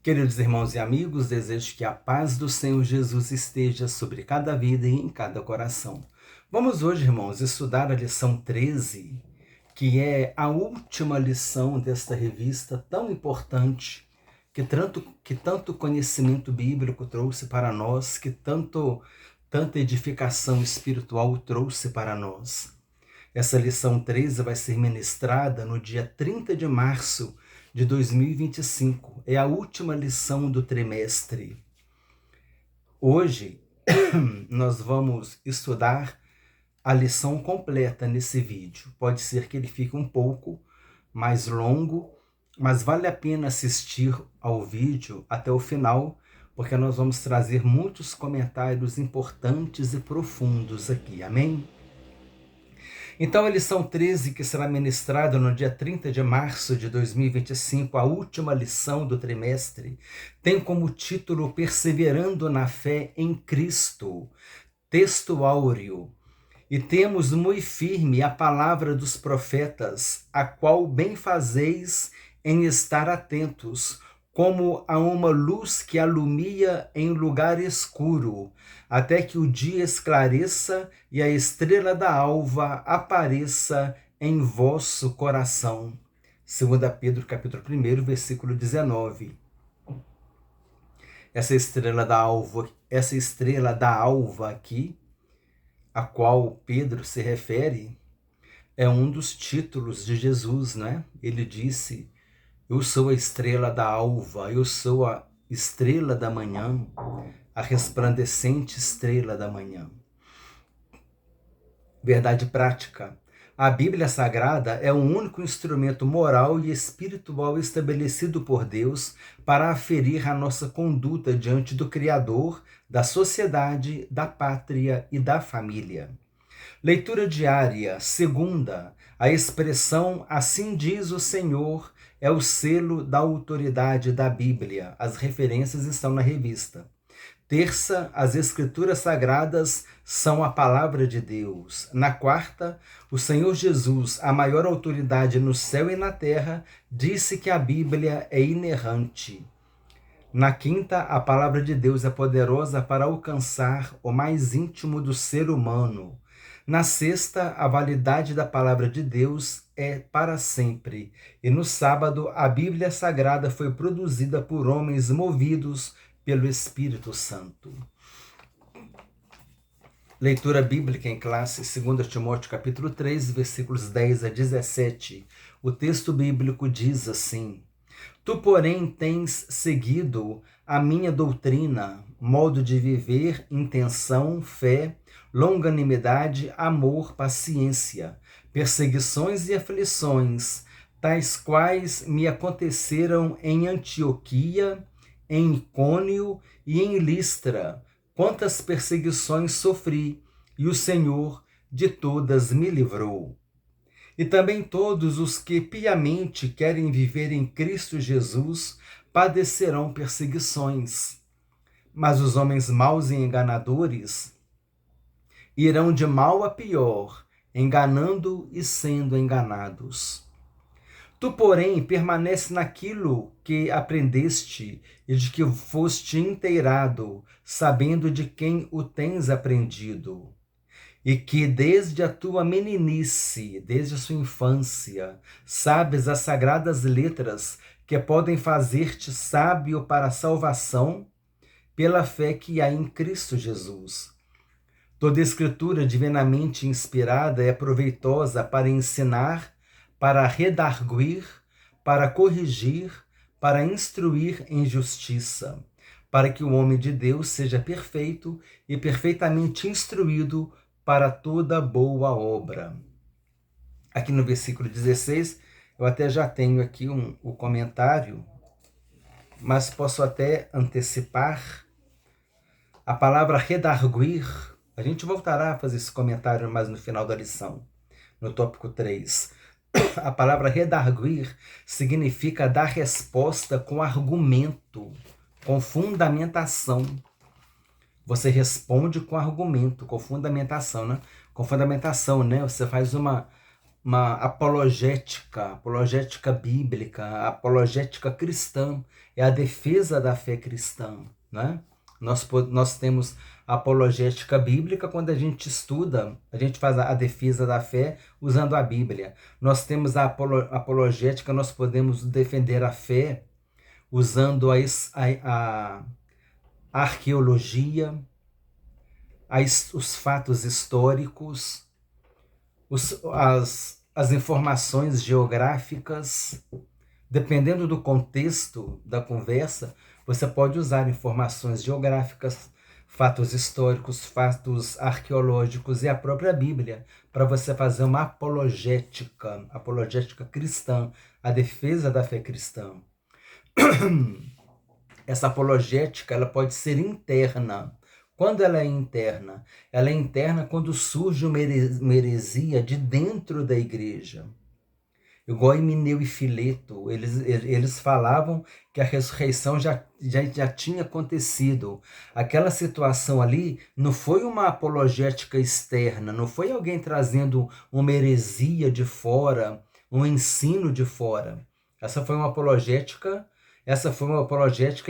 Queridos irmãos e amigos, desejo que a paz do Senhor Jesus esteja sobre cada vida e em cada coração. Vamos hoje, irmãos, estudar a lição 13, que é a última lição desta revista tão importante, que tanto conhecimento bíblico trouxe para nós, tanta edificação espiritual trouxe para nós. Essa lição 13 vai ser ministrada no dia 30 de março de 2025. É a última lição do trimestre. Hoje, nós vamos estudar a lição completa nesse vídeo. Pode ser que ele fique um pouco mais longo, mas vale a pena assistir ao vídeo até o final, porque nós vamos trazer muitos comentários importantes e profundos aqui. Amém? Então, a lição 13, que será ministrada no dia 30 de março de 2025, a última lição do trimestre, tem como título Perseverando na Fé em Cristo, texto áureo. E temos muito firme a palavra dos profetas, a qual bem fazeis em estar atentos, como a uma luz que alumia em lugar escuro, até que o dia esclareça e a estrela da alva apareça em vosso coração. 2 Pedro capítulo 1, versículo 19. Essa estrela da alva aqui, a qual Pedro se refere, é um dos títulos de Jesus, né? Ele disse: eu sou a estrela da alva, eu sou a estrela da manhã, a resplandecente estrela da manhã. Verdade prática. A Bíblia Sagrada é o único instrumento moral e espiritual estabelecido por Deus para aferir a nossa conduta diante do Criador, da sociedade, da pátria e da família. Leitura diária. Segunda, a expressão "assim diz o Senhor" é o selo da autoridade da Bíblia. As referências estão na revista. Terça, as Escrituras Sagradas são a palavra de Deus. Na quarta, o Senhor Jesus, a maior autoridade no céu e na terra, disse que a Bíblia é inerrante. Na quinta, a palavra de Deus é poderosa para alcançar o mais íntimo do ser humano. Na sexta, a validade da palavra de Deus é para sempre. E no sábado, a Bíblia Sagrada foi produzida por homens movidos pelo Espírito Santo. Leitura bíblica em classe, 2 Timóteo capítulo 3, versículos 10 a 17. O texto bíblico diz assim: Tu, porém, tens seguido a minha doutrina, modo de viver, intenção, fé, longanimidade, amor, paciência, perseguições e aflições, tais quais me aconteceram em Antioquia, em Icônio e em Listra. Quantas perseguições sofri, e o Senhor de todas me livrou. E também todos os que piamente querem viver em Cristo Jesus padecerão perseguições. Mas os homens maus e enganadores irão de mal a pior, enganando e sendo enganados. Tu, porém, permanece naquilo que aprendeste e de que foste inteirado, sabendo de quem o tens aprendido. E que desde a tua meninice, desde a sua infância, sabes as sagradas letras que podem fazer-te sábio para a salvação pela fé que há em Cristo Jesus. Toda escritura divinamente inspirada é proveitosa para ensinar, para redarguir, para corrigir, para instruir em justiça, para que o homem de Deus seja perfeito e perfeitamente instruído para toda boa obra. Aqui no versículo 16, eu até já tenho aqui o comentário, mas posso até antecipar. A palavra redarguir, a gente voltará a fazer esse comentário mais no final da lição, no tópico 3. A palavra redarguir significa dar resposta com argumento, com fundamentação. Você responde com argumento, com fundamentação, né? Com fundamentação, né? Você faz uma uma apologética bíblica, apologética cristã, é a defesa da fé cristã, né? Nós temos a apologética bíblica quando a gente estuda, a gente faz a defesa da fé usando a Bíblia. Nós temos a apologética, nós podemos defender a fé usando a arqueologia, os fatos históricos, as informações geográficas. Dependendo do contexto da conversa, você pode usar informações geográficas, fatos históricos, fatos arqueológicos e a própria Bíblia para você fazer uma apologética cristã, a defesa da fé cristã. Essa apologética ela pode ser interna. Quando ela é interna? Ela é interna quando surge uma heresia de dentro da igreja. Igual Emineu e Fileto, eles falavam que a ressurreição já tinha acontecido. Aquela situação ali não foi uma apologética externa, não foi alguém trazendo uma heresia de fora, um ensino de fora. Essa foi uma apologética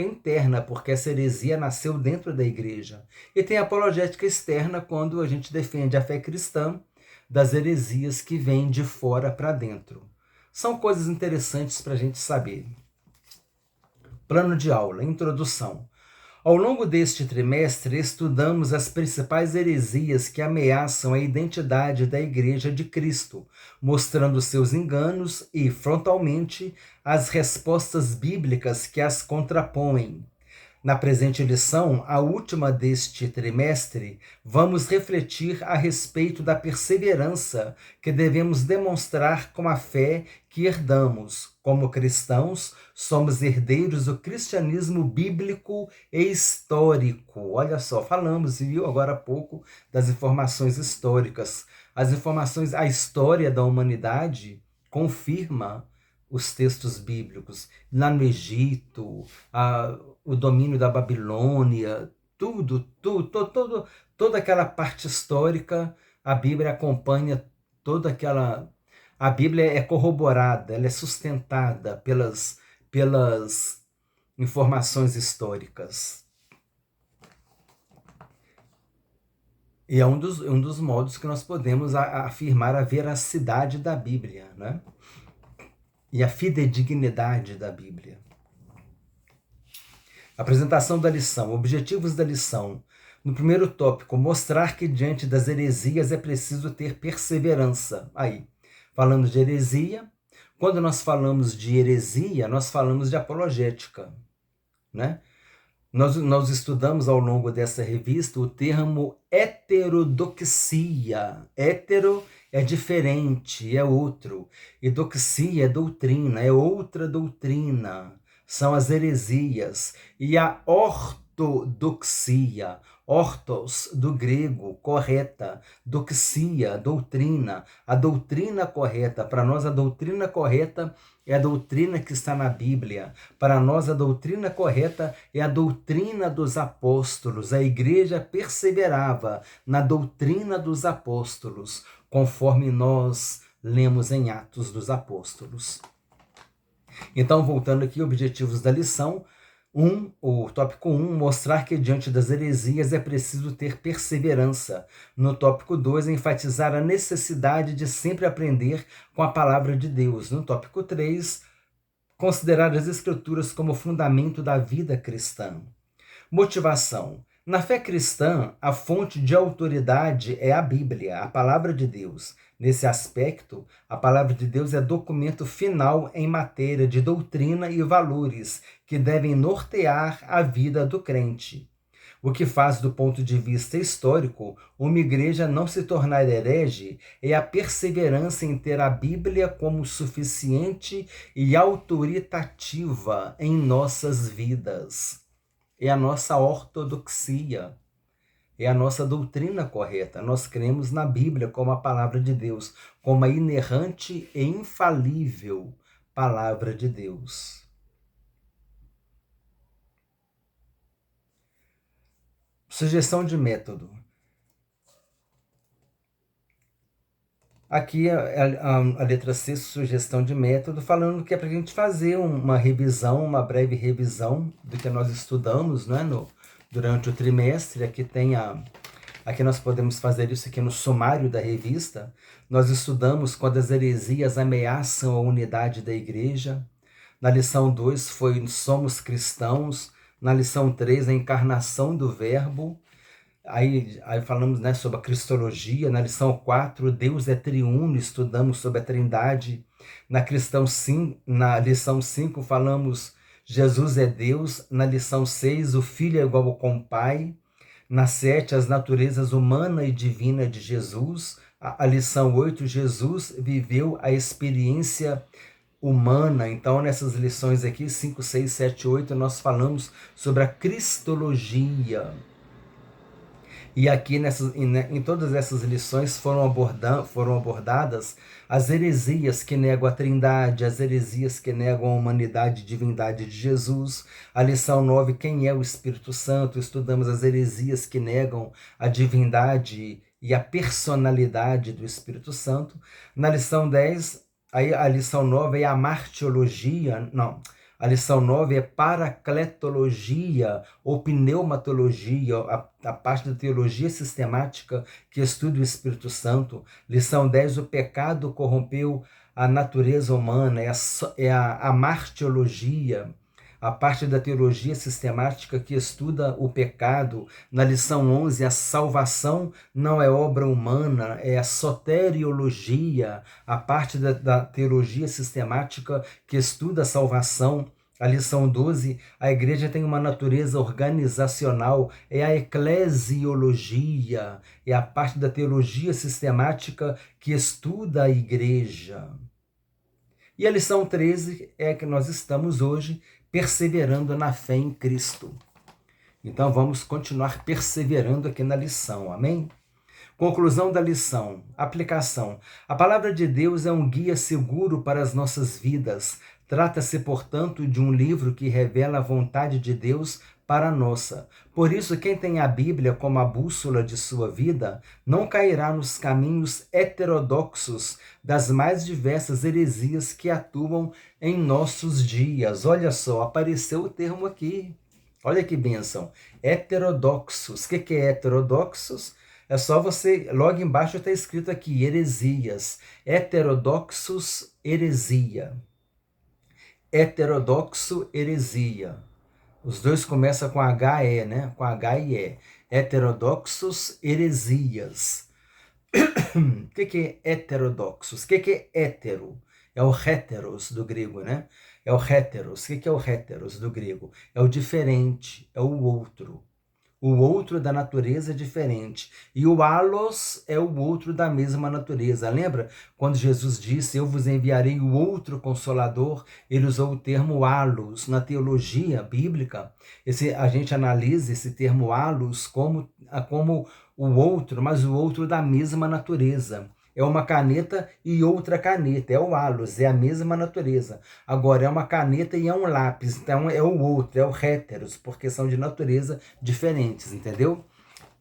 interna, porque essa heresia nasceu dentro da igreja. E tem a apologética externa quando a gente defende a fé cristã das heresias que vêm de fora para dentro. São coisas interessantes para a gente saber. Plano de aula, introdução. Ao longo deste trimestre, estudamos as principais heresias que ameaçam a identidade da Igreja de Cristo, mostrando seus enganos e, frontalmente, as respostas bíblicas que as contrapõem. Na presente lição, a última deste trimestre, vamos refletir a respeito da perseverança que devemos demonstrar com a fé que herdamos. Como cristãos, somos herdeiros do cristianismo bíblico e histórico. Olha só, falamos, viu, agora há pouco, das informações históricas. A história da humanidade confirma os textos bíblicos. Lá no Egito, o domínio da Babilônia, toda aquela parte histórica, a Bíblia acompanha toda aquela... A Bíblia é corroborada, ela é sustentada pelas informações históricas. E é um dos modos que nós podemos afirmar a veracidade da Bíblia, né? E a fidedignidade da Bíblia. Apresentação da lição, objetivos da lição. No primeiro tópico, mostrar que diante das heresias é preciso ter perseverança. Aí, falando de heresia, quando nós falamos de heresia, nós falamos de apologética, né? Nós estudamos ao longo dessa revista o termo heterodoxia. Hétero é diferente, é outro. E doxia é doutrina, é outra doutrina. São as heresias. E a ortodoxia, ortos, do grego, correta, doxia, doutrina. A doutrina correta, para nós a doutrina correta é a doutrina que está na Bíblia. Para nós, a doutrina correta é a doutrina dos apóstolos. A igreja perseverava na doutrina dos apóstolos, conforme nós lemos em Atos dos Apóstolos. Então, voltando aqui, objetivos da lição. O tópico 1, mostrar que diante das heresias é preciso ter perseverança. No tópico 2, enfatizar a necessidade de sempre aprender com a palavra de Deus. No tópico 3, considerar as Escrituras como fundamento da vida cristã. Motivação. Na fé cristã, a fonte de autoridade é a Bíblia, a palavra de Deus. Nesse aspecto, a palavra de Deus é documento final em matéria de doutrina e valores que devem nortear a vida do crente. O que faz, do ponto de vista histórico, uma igreja não se tornar herege é a perseverança em ter a Bíblia como suficiente e autoritativa em nossas vidas. É a nossa ortodoxia, é a nossa doutrina correta. Nós cremos na Bíblia como a palavra de Deus, como a inerrante e infalível palavra de Deus. Sugestão de método. Aqui a letra C, sugestão de método, falando que é para a gente fazer uma revisão, uma breve revisão do que nós estudamos, né, durante o trimestre. Aqui nós podemos fazer isso aqui no sumário da revista. Nós estudamos quando as heresias ameaçam a unidade da igreja. Na lição 2 foi Somos Cristãos. Na lição 3, a encarnação do Verbo. Aí falamos, né, sobre a Cristologia. Na lição 4, Deus é triuno, estudamos sobre a Trindade. Na lição 5, falamos Jesus é Deus. Na lição 6, o Filho é igual com o Pai. Na 7, as naturezas humana e divina de Jesus. A lição 8, Jesus viveu a experiência humana. Então, nessas lições aqui, 5, 6, 7, 8, nós falamos sobre a Cristologia. E aqui em todas essas lições foram abordadas as heresias que negam a Trindade, as heresias que negam a humanidade e divindade de Jesus. A lição 9, quem é o Espírito Santo? Estudamos as heresias que negam a divindade e a personalidade do Espírito Santo. Na lição 10, aí a lição 9 é a martiologia, não. A lição 9 é paracletologia ou pneumatologia, a parte da teologia sistemática que estuda o Espírito Santo. Lição 10, o pecado corrompeu a natureza humana, é a martiologia, a parte da teologia sistemática que estuda o pecado. Na lição 11, a salvação não é obra humana, é a soteriologia, a parte da teologia sistemática que estuda a salvação. A lição 12, a igreja tem uma natureza organizacional, é a eclesiologia, é a parte da teologia sistemática que estuda a igreja. E a lição 13 é que nós estamos hoje perseverando na fé em Cristo. Então vamos continuar perseverando aqui na lição, amém? Conclusão da lição, aplicação. A palavra de Deus é um guia seguro para as nossas vidas. Trata-se, portanto, de um livro que revela a vontade de Deus para a nossa. Por isso, quem tem a Bíblia como a bússola de sua vida, não cairá nos caminhos heterodoxos das mais diversas heresias que atuam em nossos dias. Olha só, apareceu o termo aqui. Olha que bênção. Heterodoxos. O que é heterodoxos? É só você, logo embaixo está escrito aqui, heresias. Heterodoxos, heresia. Heterodoxo, heresia. Os dois começam com H-E, né? Com H e E. Heterodoxos, heresias. O que é heterodoxos? O que é hétero? É o heteros do grego, né? É o heteros. O que é o heteros do grego? É o diferente, é o outro. O outro da natureza é diferente. E o allos é o outro da mesma natureza. Lembra quando Jesus disse, eu vos enviarei o outro consolador? Ele usou o termo allos. Na teologia bíblica, a gente analisa esse termo allos como o outro, mas o outro da mesma natureza. É uma caneta e outra caneta, é o allos, é a mesma natureza. Agora, é uma caneta e é um lápis, então é o outro, é o heteros, porque são de natureza diferentes, entendeu?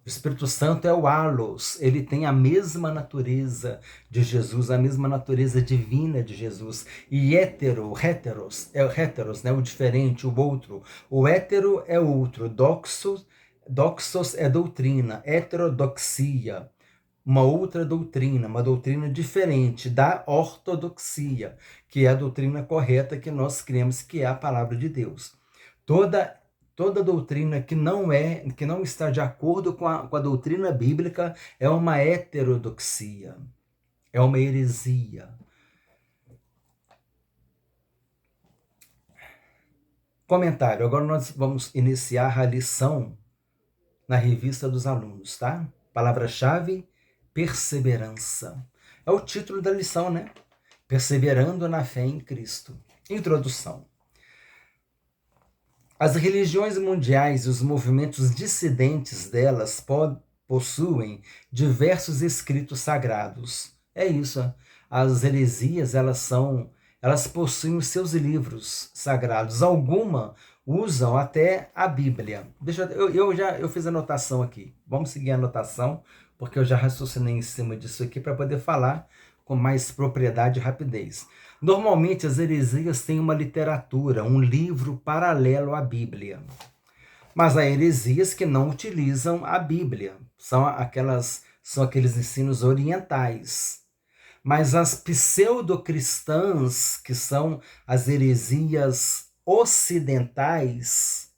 O Espírito Santo é o allos, ele tem a mesma natureza de Jesus, a mesma natureza divina de Jesus. E heteros, é o heteros, né? O diferente, o outro. O hétero é outro, doxos é doutrina, heterodoxia. Uma outra doutrina, uma doutrina diferente da ortodoxia, que é a doutrina correta que nós cremos que é a palavra de Deus. Toda doutrina que não está de acordo com a doutrina bíblica é uma heterodoxia, é uma heresia. Comentário. Agora nós vamos iniciar a lição na revista dos alunos, tá? Palavra-chave: perseverança. É o título da lição, né? Perseverando na fé em Cristo. Introdução. As religiões mundiais e os movimentos dissidentes delas possuem diversos escritos sagrados. É isso. As heresias, elas possuem os seus livros sagrados. Algumas usam até a Bíblia. Eu fiz a anotação aqui. Vamos seguir a anotação, porque eu já raciocinei em cima disso aqui para poder falar com mais propriedade e rapidez. Normalmente as heresias têm uma literatura, um livro paralelo à Bíblia. Mas há heresias que não utilizam a Bíblia. São aqueles ensinos orientais. Mas as pseudocristãs, que são as heresias ocidentais,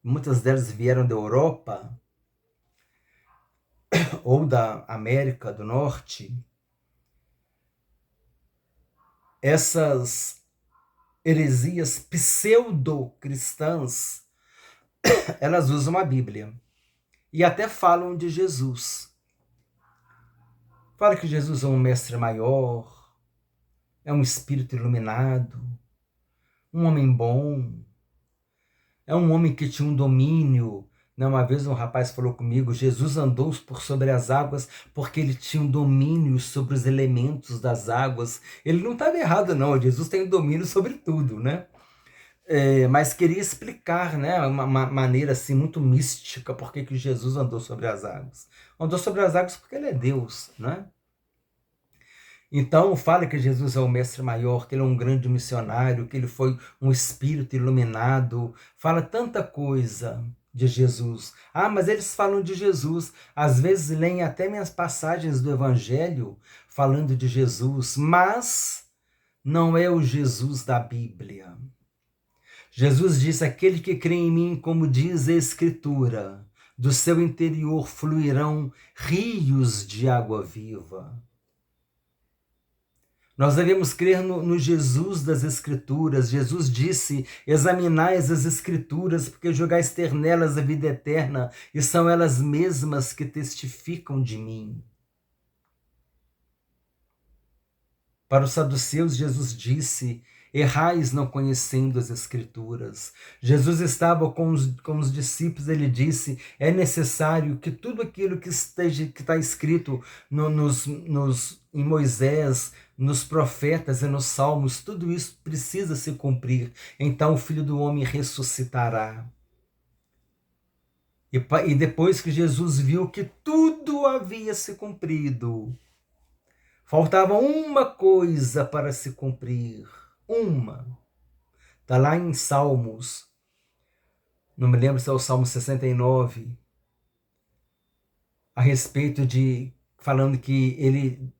muitas delas vieram da Europa ou da América do Norte, essas heresias pseudo-cristãs, elas usam a Bíblia e até falam de Jesus. Fala que Jesus é um mestre maior, é um espírito iluminado, um homem bom, é um homem que tinha um domínio. Uma vez um rapaz falou comigo, Jesus andou por sobre as águas porque ele tinha um domínio sobre os elementos das águas. Ele não estava errado não, Jesus tem domínio sobre tudo, né? Mas queria explicar, né, uma maneira assim muito mística por que Jesus andou sobre as águas. Andou sobre as águas porque ele é Deus, né? Então fala que Jesus é o mestre maior, que ele é um grande missionário, que ele foi um espírito iluminado. Fala tanta coisa de Jesus. Mas eles falam de Jesus. Às vezes leem até minhas passagens do Evangelho falando de Jesus, mas não é o Jesus da Bíblia. Jesus disse: aquele que crê em mim, como diz a Escritura, do seu interior fluirão rios de água viva. Nós devemos crer no Jesus das Escrituras. Jesus disse: examinais as Escrituras, porque julgais ter nelas a vida eterna, e são elas mesmas que testificam de mim. Para os saduceus, Jesus disse: errais não conhecendo as Escrituras. Jesus estava com os discípulos, ele disse: é necessário que tudo aquilo que está escrito em Moisés, nos profetas e nos salmos, tudo isso precisa se cumprir. Então o Filho do Homem ressuscitará. E depois que Jesus viu que tudo havia se cumprido, faltava uma coisa para se cumprir. Uma. Está lá em Salmos. Não me lembro se é o Salmo 69. A respeito de... falando que ele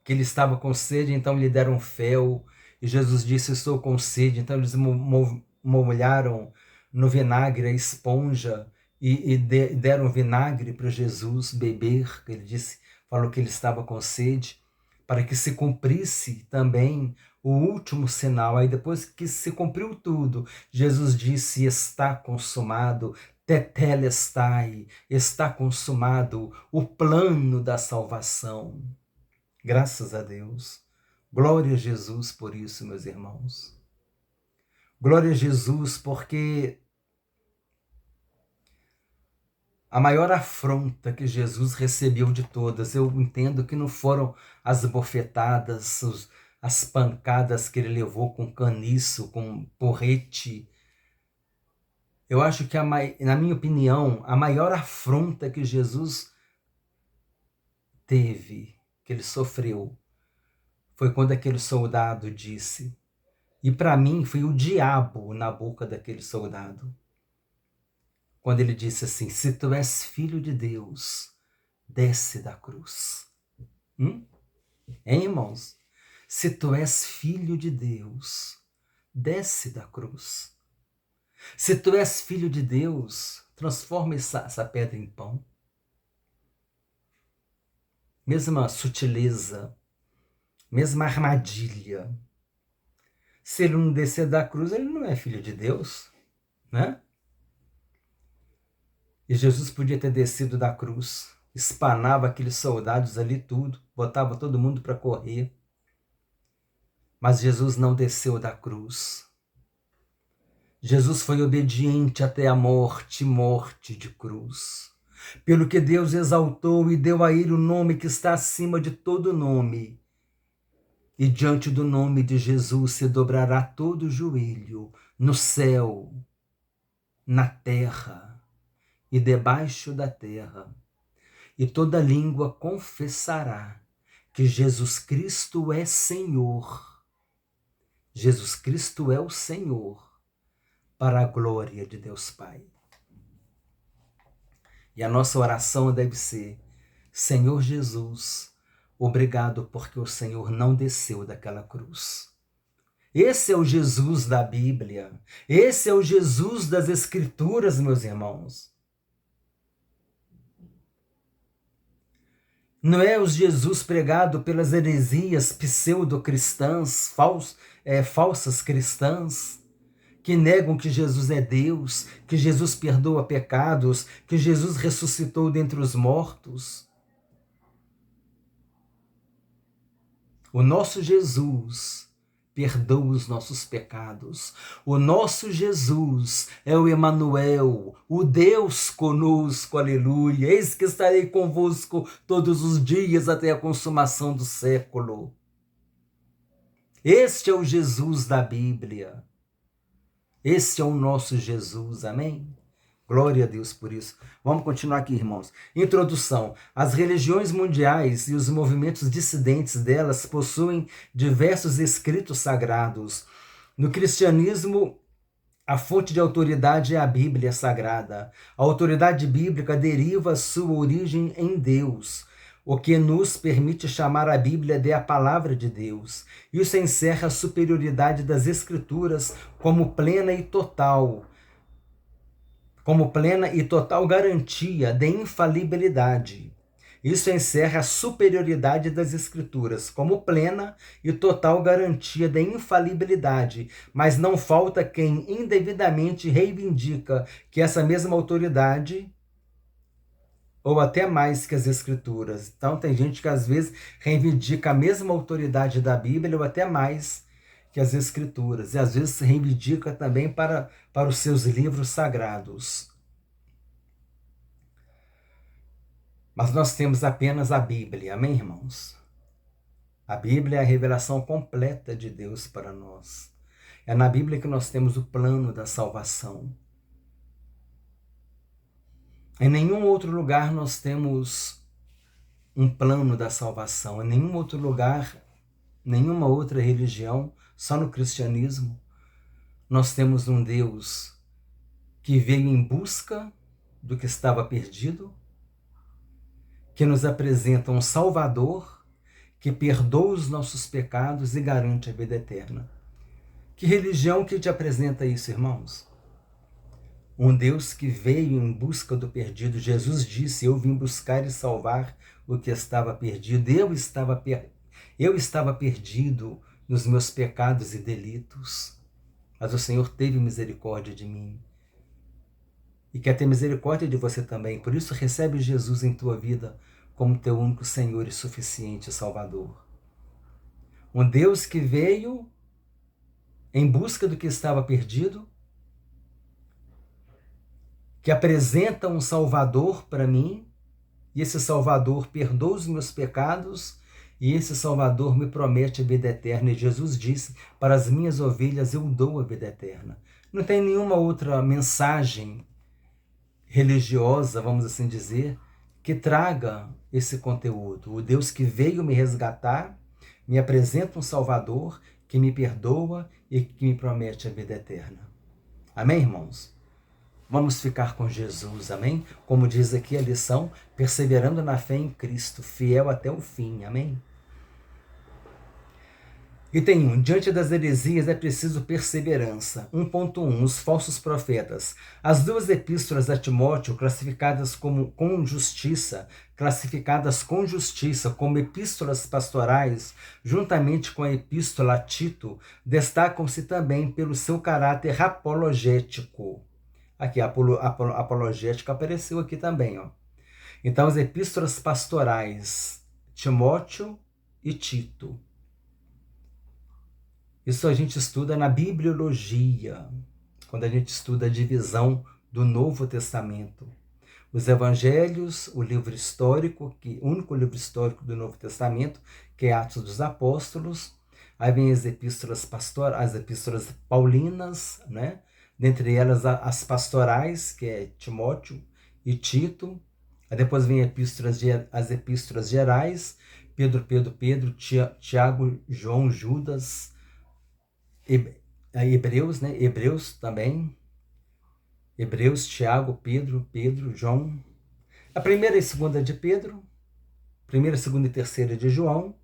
estava com sede, então lhe deram fel. E Jesus disse: estou com sede. Então eles molharam no vinagre a esponja e deram vinagre para Jesus beber. Ele falou que ele estava com sede, para que se cumprisse também o último sinal. Aí depois que se cumpriu tudo, Jesus disse: está consumado, tetelestai, está consumado o plano da salvação. Graças a Deus. Glória a Jesus por isso, meus irmãos. Glória a Jesus, porque a maior afronta que Jesus recebeu de todas, eu entendo que não foram as bofetadas, as pancadas que ele levou com caniço, com porrete. Eu acho que, na minha opinião, a maior afronta que Jesus teve, que ele sofreu, foi quando aquele soldado disse, e para mim foi o diabo na boca daquele soldado, quando ele disse assim: se tu és filho de Deus, desce da cruz. Hein, irmãos? Se tu és filho de Deus, desce da cruz. Se tu és filho de Deus, transforma essa pedra em pão. Mesma sutileza, mesma armadilha. Se ele não descer da cruz, ele não é filho de Deus, né? E Jesus podia ter descido da cruz, espanava aqueles soldados ali tudo, botava todo mundo para correr. Mas Jesus não desceu da cruz. Jesus foi obediente até a morte, morte de cruz. Pelo que Deus exaltou e deu a ele o nome que está acima de todo nome. E diante do nome de Jesus se dobrará todo o joelho, no céu, na terra e debaixo da terra, e toda língua confessará que Jesus Cristo é Senhor. Jesus Cristo é o Senhor, para a glória de Deus Pai. E a nossa oração deve ser: Senhor Jesus, obrigado porque o Senhor não desceu daquela cruz. Esse é o Jesus da Bíblia. Esse é o Jesus das Escrituras, meus irmãos. Não é o Jesus pregado pelas heresias pseudo-cristãs, falsas cristãs, que negam que Jesus é Deus, que Jesus perdoa pecados, que Jesus ressuscitou dentre os mortos. O nosso Jesus perdoa os nossos pecados. O nosso Jesus é o Emanuel, o Deus conosco, aleluia. Eis que estarei convosco todos os dias até a consumação do século. Este é o Jesus da Bíblia. Esse é o nosso Jesus, amém? Glória a Deus por isso. Vamos continuar aqui, irmãos. Introdução. As religiões mundiais e os movimentos dissidentes delas possuem diversos escritos sagrados. No cristianismo, a fonte de autoridade é a Bíblia Sagrada. A autoridade bíblica deriva sua origem em Deus, o que nos permite chamar a Bíblia de a Palavra de Deus. Isso encerra a superioridade das Escrituras como plena e total garantia de infalibilidade. Isso encerra a superioridade das Escrituras como plena e total garantia de infalibilidade, mas não falta quem indevidamente reivindica que essa mesma autoridade, ou até mais que as Escrituras. Então tem gente que às vezes reivindica a mesma autoridade da Bíblia ou até mais que as Escrituras, e às vezes se reivindica também para os seus livros sagrados. Mas nós temos apenas a Bíblia, amém, irmãos? A Bíblia é a revelação completa de Deus para nós. É na Bíblia que nós temos o plano da salvação. Em nenhum outro lugar nós temos um plano da salvação. Em nenhum outro lugar, nenhuma outra religião, só no cristianismo, nós temos um Deus que veio em busca do que estava perdido, que nos apresenta um Salvador que perdoa os nossos pecados e garante a vida eterna. Que religião que te apresenta isso, irmãos? Um Deus que veio em busca do perdido. Jesus disse: eu vim buscar e salvar o que estava perdido. Eu estava perdido nos meus pecados e delitos, mas o Senhor teve misericórdia de mim e quer ter misericórdia de você também. Por isso, recebe Jesus em tua vida como teu único Senhor e suficiente Salvador. Um Deus que veio em busca do que estava perdido, que apresenta um Salvador para mim, e esse Salvador perdoa os meus pecados, e esse Salvador me promete a vida eterna. E Jesus disse: para as minhas ovelhas eu dou a vida eterna. Não tem nenhuma outra mensagem religiosa, vamos assim dizer, que traga esse conteúdo. O Deus que veio me resgatar, me apresenta um Salvador que me perdoa e que me promete a vida eterna. Amém, irmãos? Vamos ficar com Jesus, amém? Como diz aqui a lição, perseverando na fé em Cristo, fiel até o fim, amém? Item 1. Diante das heresias é preciso perseverança. 1.1. Os falsos profetas. As duas epístolas a Timóteo, classificadas com justiça como epístolas pastorais, juntamente com a epístola a Tito, destacam-se também pelo seu caráter apologético. Aqui, a apologética apareceu aqui também, ó. Então, as epístolas pastorais, Timóteo e Tito. Isso a gente estuda na bibliologia, quando a gente estuda a divisão do Novo Testamento. Os Evangelhos, o livro histórico, o único livro histórico do Novo Testamento, que é Atos dos Apóstolos. Aí vem as epístolas as epístolas paulinas, né? Dentre elas as pastorais, que é Timóteo e Tito. Aí depois vem as epístolas gerais, Pedro, Tiago, João, Judas, Hebreus, né? Hebreus também. Hebreus, Tiago, Pedro, João. A primeira e segunda de Pedro, primeira, segunda e terceira de João,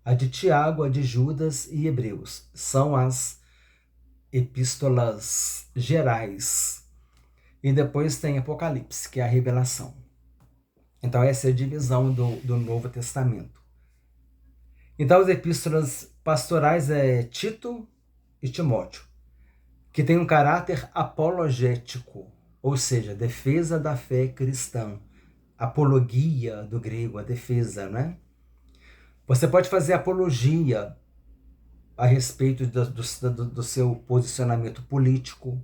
a de Tiago, a de Judas e Hebreus. São as epístolas gerais. E depois tem Apocalipse, que é a revelação. Então essa é a divisão do Novo Testamento. Então as epístolas pastorais é Tito e Timóteo, que tem um caráter apologético, ou seja, defesa da fé cristã. Apologia do grego, a defesa, né? Você pode fazer apologia a respeito do seu posicionamento político.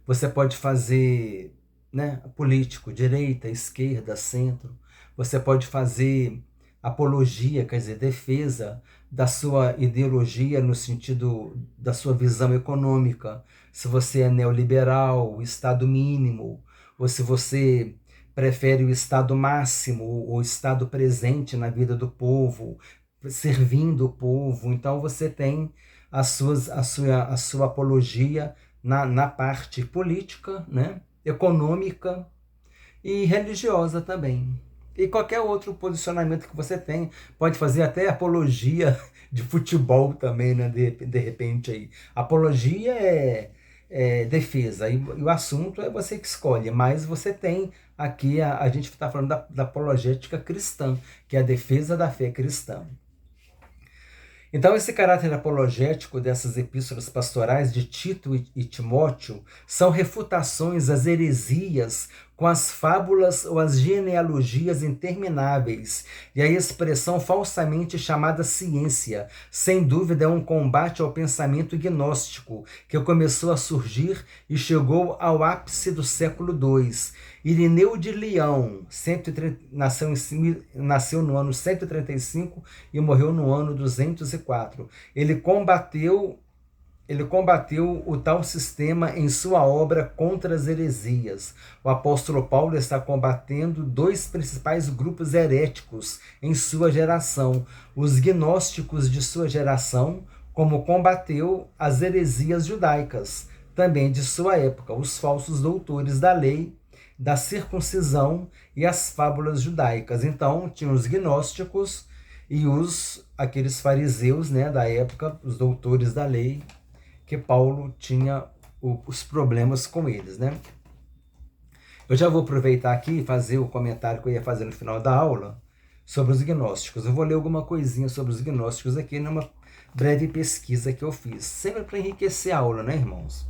Você pode fazer, né, político, direita, esquerda, centro. Você pode fazer apologia, quer dizer, defesa da sua ideologia no sentido da sua visão econômica. Se você é neoliberal, o Estado mínimo, ou se você prefere o Estado máximo, o Estado presente na vida do povo, servindo o povo. Então você tem a sua apologia na parte política, né, econômica e religiosa também. E qualquer outro posicionamento que você tem, pode fazer até apologia de futebol também, né, de repente aí. Apologia é defesa, e o assunto é você que escolhe, mas você tem aqui, a gente está falando da apologética cristã, que é a defesa da fé cristã. Então, esse caráter apologético dessas epístolas pastorais de Tito e Timóteo são refutações às heresias com as fábulas ou as genealogias intermináveis e a expressão falsamente chamada ciência. Sem dúvida, é um combate ao pensamento gnóstico que começou a surgir e chegou ao ápice do século II. Irineu de Leão nasceu no ano 135 e morreu no ano 204. Ele combateu o tal sistema em sua obra Contra as Heresias. O apóstolo Paulo está combatendo dois principais grupos heréticos em sua geração: os gnósticos de sua geração, como combateu as heresias judaicas, também de sua época, os falsos doutores da lei, da circuncisão e as fábulas judaicas. Então, tinha os gnósticos e aqueles fariseus, né, da época, os doutores da lei, que Paulo tinha os problemas com eles, né? Eu já vou aproveitar aqui e fazer o comentário que eu ia fazer no final da aula sobre os gnósticos. Eu vou ler alguma coisinha sobre os gnósticos aqui numa breve pesquisa que eu fiz, sempre para enriquecer a aula, né, irmãos?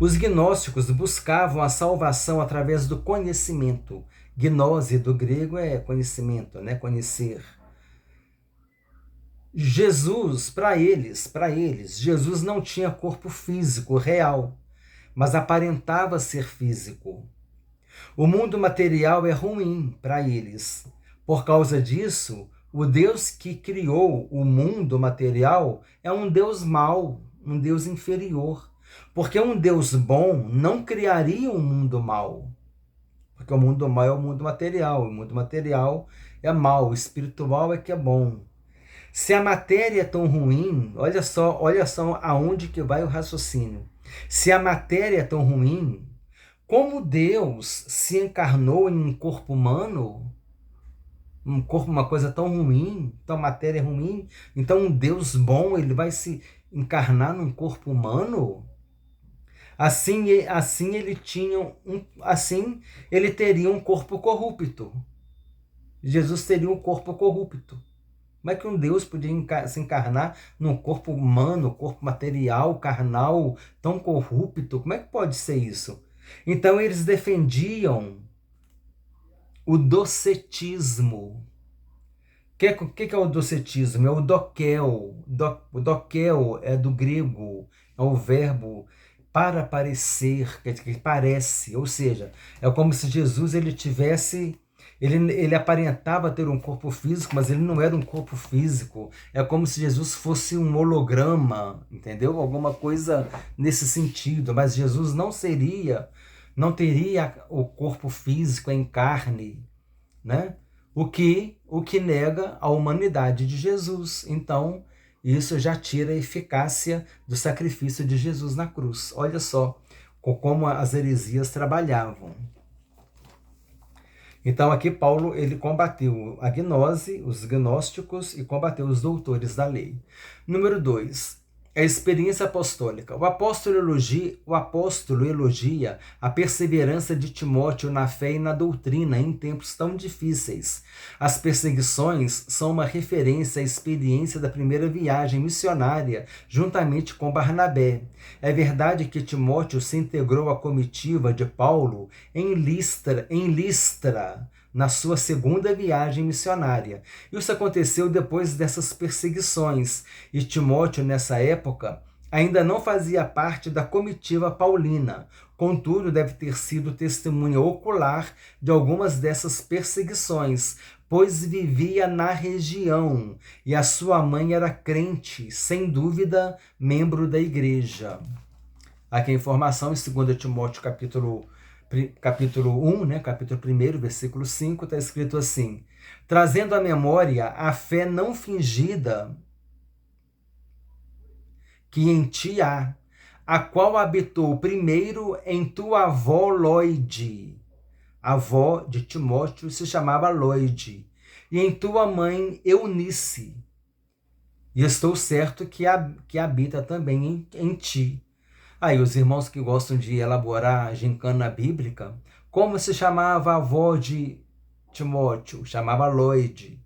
Os gnósticos buscavam a salvação através do conhecimento. Gnose do grego é conhecimento, né? Conhecer. Jesus, para eles, Jesus não tinha corpo físico real, mas aparentava ser físico. O mundo material é ruim para eles. Por causa disso, o Deus que criou o mundo material é um Deus mau, um Deus inferior. Porque um Deus bom não criaria um mundo mau. Porque o mundo mau é o mundo material. O mundo material é mau, o espiritual é que é bom. Se a matéria é tão ruim, olha só aonde que vai o raciocínio. Se a matéria é tão ruim, como Deus se encarnou em um corpo humano, uma coisa tão ruim, então matéria ruim, então um Deus bom, ele vai se encarnar num corpo humano? Assim ele teria um corpo corrupto. Jesus teria um corpo corrupto. Como é que um Deus podia se encarnar num corpo humano, corpo material, carnal, tão corrupto? Como é que pode ser isso? Então eles defendiam o docetismo. O que é o docetismo? É o dokel. O dokel é do grego, é o verbo para parecer, que parece, ou seja, é como se Jesus ele aparentava ter um corpo físico, mas ele não era um corpo físico. É como se Jesus fosse um holograma, entendeu? Alguma coisa nesse sentido, mas Jesus não teria o corpo físico em carne, né? O que o que nega a humanidade de Jesus. Então, isso já tira a eficácia do sacrifício de Jesus na cruz. Olha só como as heresias trabalhavam. Então, aqui Paulo ele combateu a gnose, os gnósticos, e combateu os doutores da lei. Número 2. A experiência apostólica. O apóstolo elogia a perseverança de Timóteo na fé e na doutrina em tempos tão difíceis. As perseguições são uma referência à experiência da primeira viagem missionária juntamente com Barnabé. É verdade que Timóteo se integrou à comitiva de Paulo em Listra, na sua segunda viagem missionária. Isso aconteceu depois dessas perseguições, e Timóteo, nessa época, ainda não fazia parte da comitiva paulina. Contudo, deve ter sido testemunha ocular de algumas dessas perseguições, pois vivia na região, e a sua mãe era crente, sem dúvida, membro da igreja. Aqui a informação em 2 Timóteo capítulo 1, né, capítulo 1, versículo 5, está escrito assim: trazendo à memória a fé não fingida que em ti há, a qual habitou primeiro em tua avó Loide. A avó de Timóteo se chamava Loide, e em tua mãe Eunice. E estou certo que habita também em ti. Aí, os irmãos que gostam de elaborar a gincana bíblica, como se chamava a avó de Timóteo? Chamava Loide.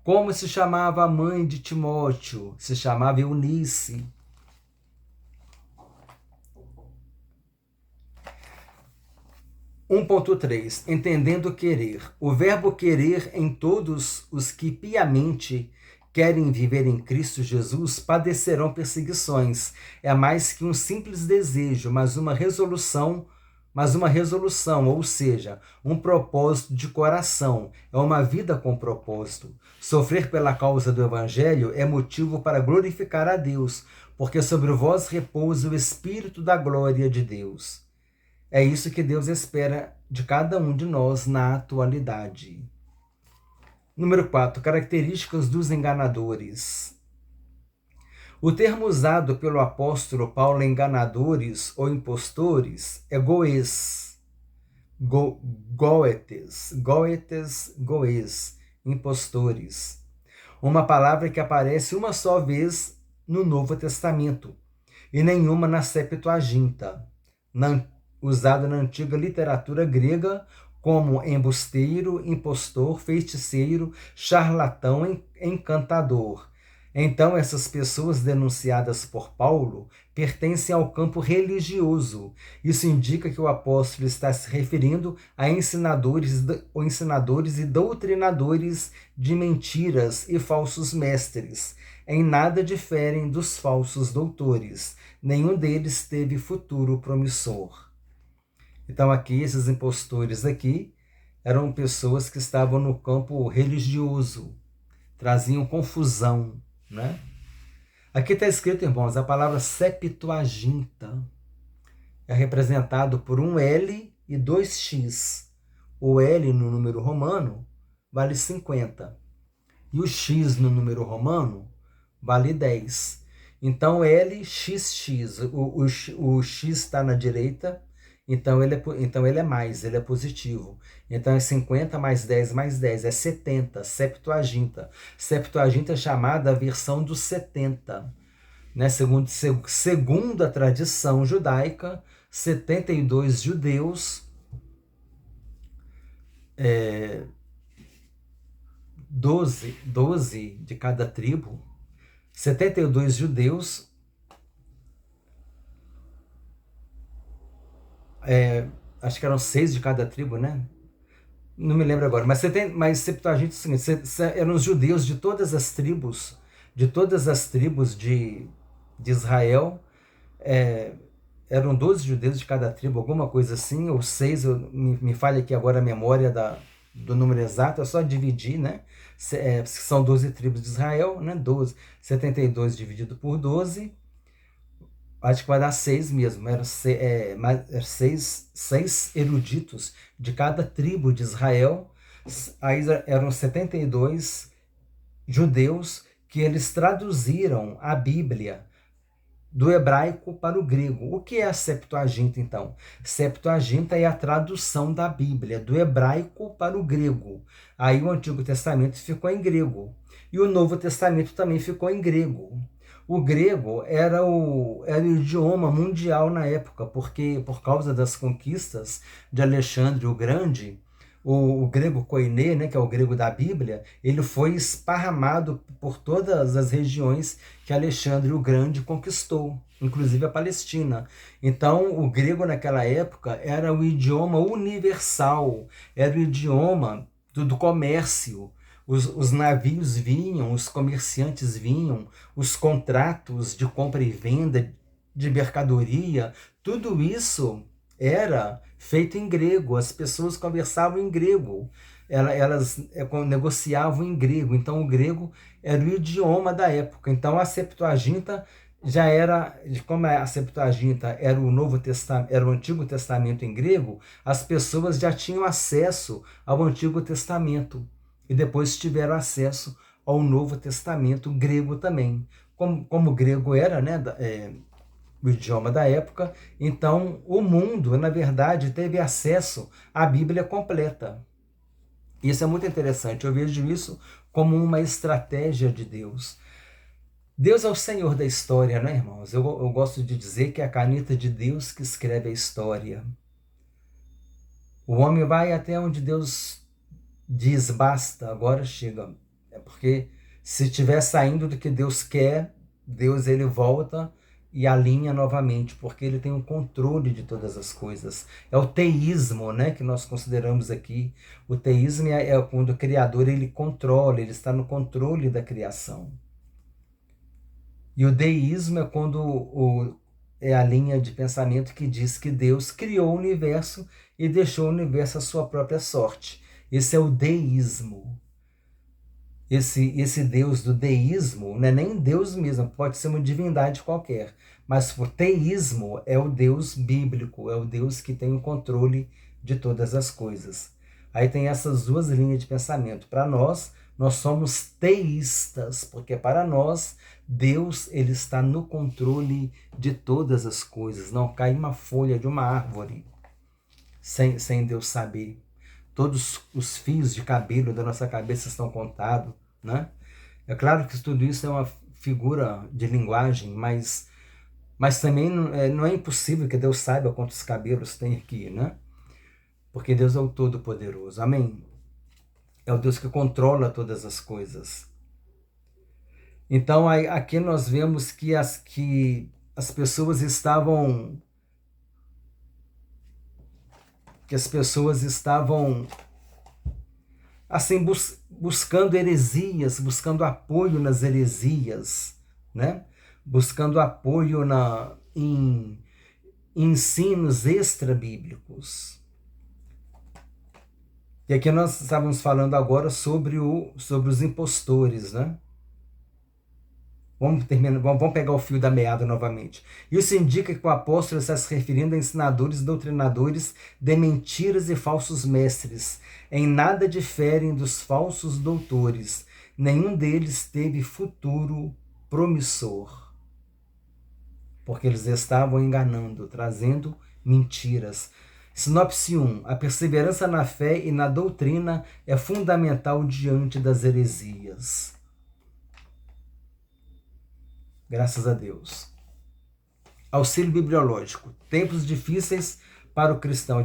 Como se chamava a mãe de Timóteo? Se chamava Eunice. (1.3) Entendendo querer. O verbo querer em todos os que piamente querem viver em Cristo Jesus padecerão perseguições. É mais que um simples desejo, mas uma resolução, ou seja, um propósito de coração. É uma vida com propósito. Sofrer pela causa do Evangelho é motivo para glorificar a Deus, porque sobre vós repousa o Espírito da glória de Deus. É isso que Deus espera de cada um de nós na atualidade. Número 4. Características dos enganadores. O termo usado pelo apóstolo Paulo, enganadores ou impostores, é goes, impostores. Uma palavra que aparece uma só vez no Novo Testamento e nenhuma na Septuaginta, usada na antiga literatura grega como embusteiro, impostor, feiticeiro, charlatão, encantador. Então, essas pessoas denunciadas por Paulo pertencem ao campo religioso. Isso indica que o apóstolo está se referindo a ensinadores e doutrinadores de mentiras e falsos mestres. Em nada diferem dos falsos doutores. Nenhum deles teve futuro promissor. Então aqui, esses impostores aqui eram pessoas que estavam no campo religioso, traziam confusão, né? Aqui está escrito, irmãos, a palavra Septuaginta é representado por um L e 2 X. O L no número romano vale 50 e o X no número romano vale 10. Então LXX, o X está na direita. Então ele é mais, ele é positivo. Então é 50 mais 10 mais 10, é 70, Septuaginta. Septuaginta é chamada a versão dos 70. Né? Segundo a tradição judaica, 72 judeus, 12 de cada tribo, 72 judeus, acho que eram 6 de cada tribo, né? Não me lembro agora, mas Septuaginta é o seguinte, eram os judeus de todas as tribos, de Israel, eram 12 judeus de cada tribo, alguma coisa assim, ou 6, me falha aqui agora a memória do número exato, é só dividir, né? São 12 tribos de Israel, né? 72 dividido por 12, acho que vai dar 6 mesmo. Eram 6 eruditos de cada tribo de Israel. Aí eram 72 judeus que eles traduziram a Bíblia do hebraico para o grego. O que é a Septuaginta, então? Septuaginta é a tradução da Bíblia, do hebraico para o grego. Aí o Antigo Testamento ficou em grego. E o Novo Testamento também ficou em grego. O grego era o idioma mundial na época, porque por causa das conquistas de Alexandre o Grande, o grego koiné, né, que é o grego da Bíblia, ele foi esparramado por todas as regiões que Alexandre o Grande conquistou, inclusive a Palestina. Então, o grego naquela época era o idioma universal, era o idioma do comércio. Os navios vinham, os comerciantes vinham, os contratos de compra e venda de mercadoria, tudo isso era feito em grego, as pessoas conversavam em grego, elas negociavam em grego, então o grego era o idioma da época. Então a Septuaginta já era, como a Septuaginta era o Novo Testamento, era o Antigo Testamento em grego, as pessoas já tinham acesso ao Antigo Testamento e depois tiveram acesso ao Novo Testamento grego também. Como o grego era, né, o idioma da época, então o mundo, na verdade, teve acesso à Bíblia completa. Isso é muito interessante, eu vejo isso como uma estratégia de Deus. Deus é o Senhor da história, não é, irmãos? Eu gosto de dizer que é a caneta de Deus que escreve a história. O homem vai até onde Deus diz, basta, agora chega. É porque se estiver saindo do que Deus quer, Deus ele volta e alinha novamente, porque ele tem o controle de todas as coisas. É o teísmo, né, que nós consideramos aqui. O teísmo é quando o Criador ele controla, ele está no controle da criação. E o deísmo é quando é a linha de pensamento que diz que Deus criou o universo e deixou o universo à sua própria sorte. Esse é o deísmo. Esse Deus do deísmo não é nem Deus mesmo, pode ser uma divindade qualquer, mas o teísmo é o Deus bíblico, é o Deus que tem o controle de todas as coisas. Aí tem essas duas linhas de pensamento. Para nós somos teístas, porque para nós Deus ele está no controle de todas as coisas. Não cai uma folha de uma árvore sem Deus saber. Todos os fios de cabelo da nossa cabeça estão contados, né? É claro que tudo isso é uma figura de linguagem, mas também não é impossível que Deus saiba quantos cabelos tem aqui, né? Porque Deus é o Todo-Poderoso, amém? É o Deus que controla todas as coisas. Então aqui nós vemos que as pessoas estavam assim, buscando heresias, buscando apoio nas heresias, né? Buscando apoio em ensinos extra-bíblicos. E aqui nós estávamos falando agora sobre os impostores, né? Vamos pegar o fio da meada novamente. Isso indica que o apóstolo está se referindo a ensinadores e doutrinadores de mentiras e falsos mestres. Em nada diferem dos falsos doutores. Nenhum deles teve futuro promissor. Porque eles estavam enganando, trazendo mentiras. Sinopse 1. A perseverança na fé e na doutrina é fundamental diante das heresias. Graças a Deus. Auxílio bibliológico. Tempos difíceis para o cristão.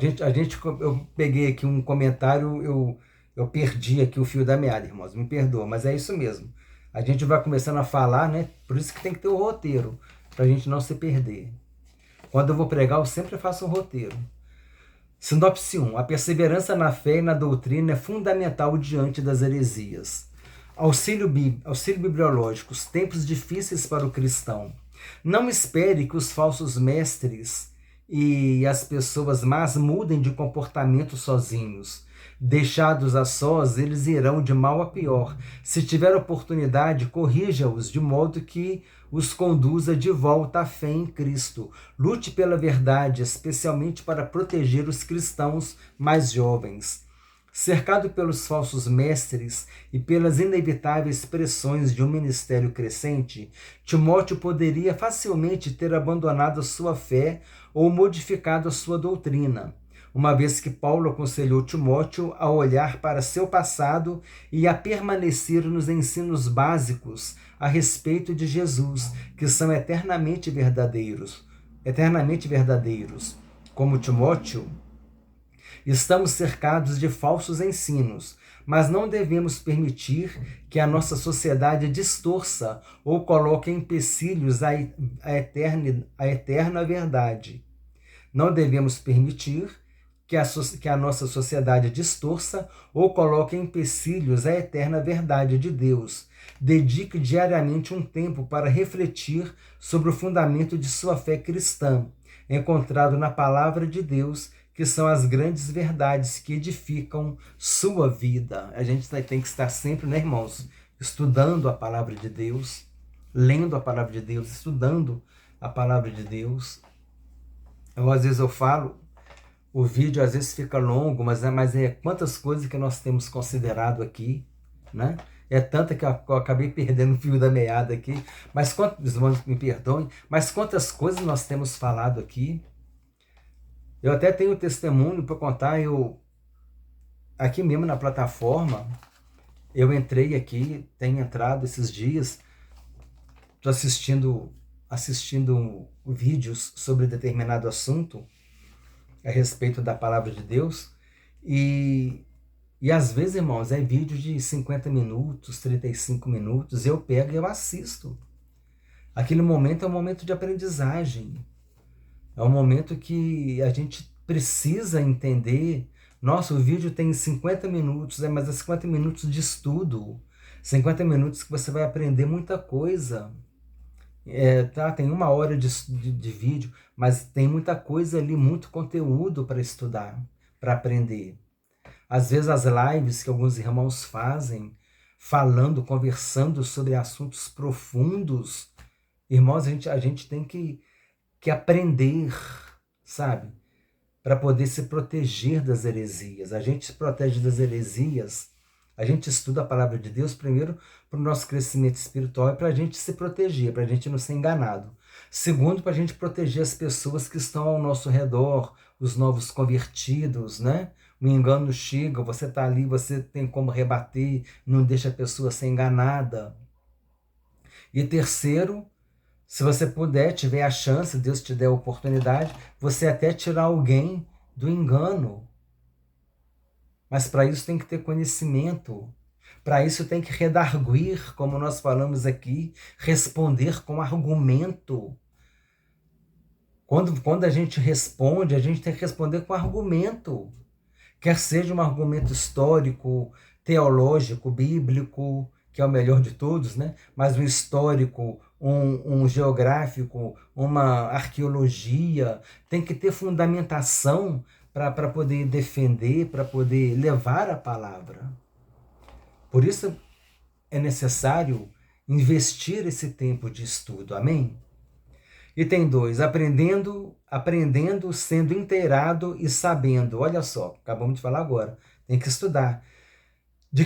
Eu peguei aqui um comentário, eu perdi aqui o fio da meada, irmãos. Me perdoa, mas é isso mesmo. A gente vai começando a falar, né? Por isso que tem que ter o roteiro, para a gente não se perder. Quando eu vou pregar, eu sempre faço um roteiro. Sinopse 1. A perseverança na fé e na doutrina é fundamental diante das heresias. Auxílio bibliológico, tempos difíceis para o cristão. Não espere que os falsos mestres e as pessoas más mudem de comportamento sozinhos. Deixados a sós, eles irão de mal a pior. Se tiver oportunidade, corrija-os de modo que os conduza de volta à fé em Cristo. Lute pela verdade, especialmente para proteger os cristãos mais jovens. Cercado pelos falsos mestres e pelas inevitáveis pressões de um ministério crescente, Timóteo poderia facilmente ter abandonado a sua fé ou modificado a sua doutrina, uma vez que Paulo aconselhou Timóteo a olhar para seu passado e a permanecer nos ensinos básicos a respeito de Jesus, que são eternamente verdadeiros. Como Timóteo, estamos cercados de falsos ensinos, mas não devemos permitir que a nossa sociedade distorça ou coloque empecilhos à eterna verdade. Não devemos permitir que a nossa sociedade distorça ou coloque empecilhos à eterna verdade de Deus. Dedique diariamente um tempo para refletir sobre o fundamento de sua fé cristã, encontrado na palavra de Deus, que são as grandes verdades que edificam sua vida. A gente tem que estar sempre, né, irmãos, estudando a palavra de Deus, lendo a palavra de Deus, estudando a palavra de Deus. Às vezes eu falo, o vídeo às vezes fica longo, mas é quantas coisas que nós temos considerado aqui, né? É tanta que eu acabei perdendo o fio da meada aqui, mas os irmãos me perdoem, mas quantas coisas nós temos falado aqui. Eu até tenho testemunho para contar, aqui mesmo na plataforma, eu entrei aqui, tenho entrado esses dias, estou assistindo vídeos sobre determinado assunto, a respeito da palavra de Deus, e às vezes, irmãos, é vídeo de 50 minutos, 35 minutos, eu pego e eu assisto. Aquele momento é um momento de aprendizagem, é um momento que a gente precisa entender. Nossa, o vídeo tem 50 minutos, mas é 50 minutos de estudo, 50 minutos que você vai aprender muita coisa. Tem 1 hora de vídeo, mas tem muita coisa ali, muito conteúdo para estudar, para aprender. Às vezes as lives que alguns irmãos fazem, conversando sobre assuntos profundos, irmãos, a gente tem que aprender, sabe? Para poder se proteger das heresias. A gente se protege das heresias, a gente estuda a palavra de Deus primeiro para o nosso crescimento espiritual e para a gente se proteger, para a gente não ser enganado. Segundo, para a gente proteger as pessoas que estão ao nosso redor, os novos convertidos, né? O engano chega, você está ali, você tem como rebater, não deixa a pessoa ser enganada. E terceiro, se você puder, tiver a chance, Deus te der a oportunidade, você até tirar alguém do engano. Mas para isso tem que ter conhecimento. Para isso tem que redarguir, como nós falamos aqui, responder com argumento. Quando a gente responde, a gente tem que responder com argumento. Quer seja um argumento histórico, teológico, bíblico, que é o melhor de todos, né? Mas um histórico, um geográfico, uma arqueologia, tem que ter fundamentação para poder defender, para poder levar a palavra. Por isso é necessário investir esse tempo de estudo, amém? Item 2, aprendendo, sendo inteirado e sabendo. Olha só, acabamos de falar agora, tem que estudar. De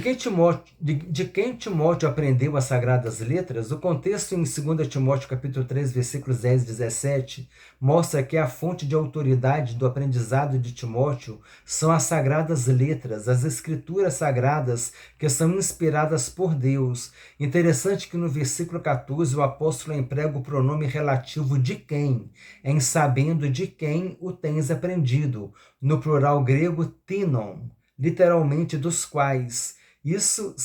quem Timóteo aprendeu as sagradas letras? O contexto em 2 Timóteo capítulo 3, versículos 10 e 17, mostra que a fonte de autoridade do aprendizado de Timóteo são as sagradas letras, as escrituras sagradas que são inspiradas por Deus. Interessante que no versículo 14 o apóstolo emprega o pronome relativo de quem, em sabendo de quem o tens aprendido, no plural grego tinon, literalmente dos quais. Isso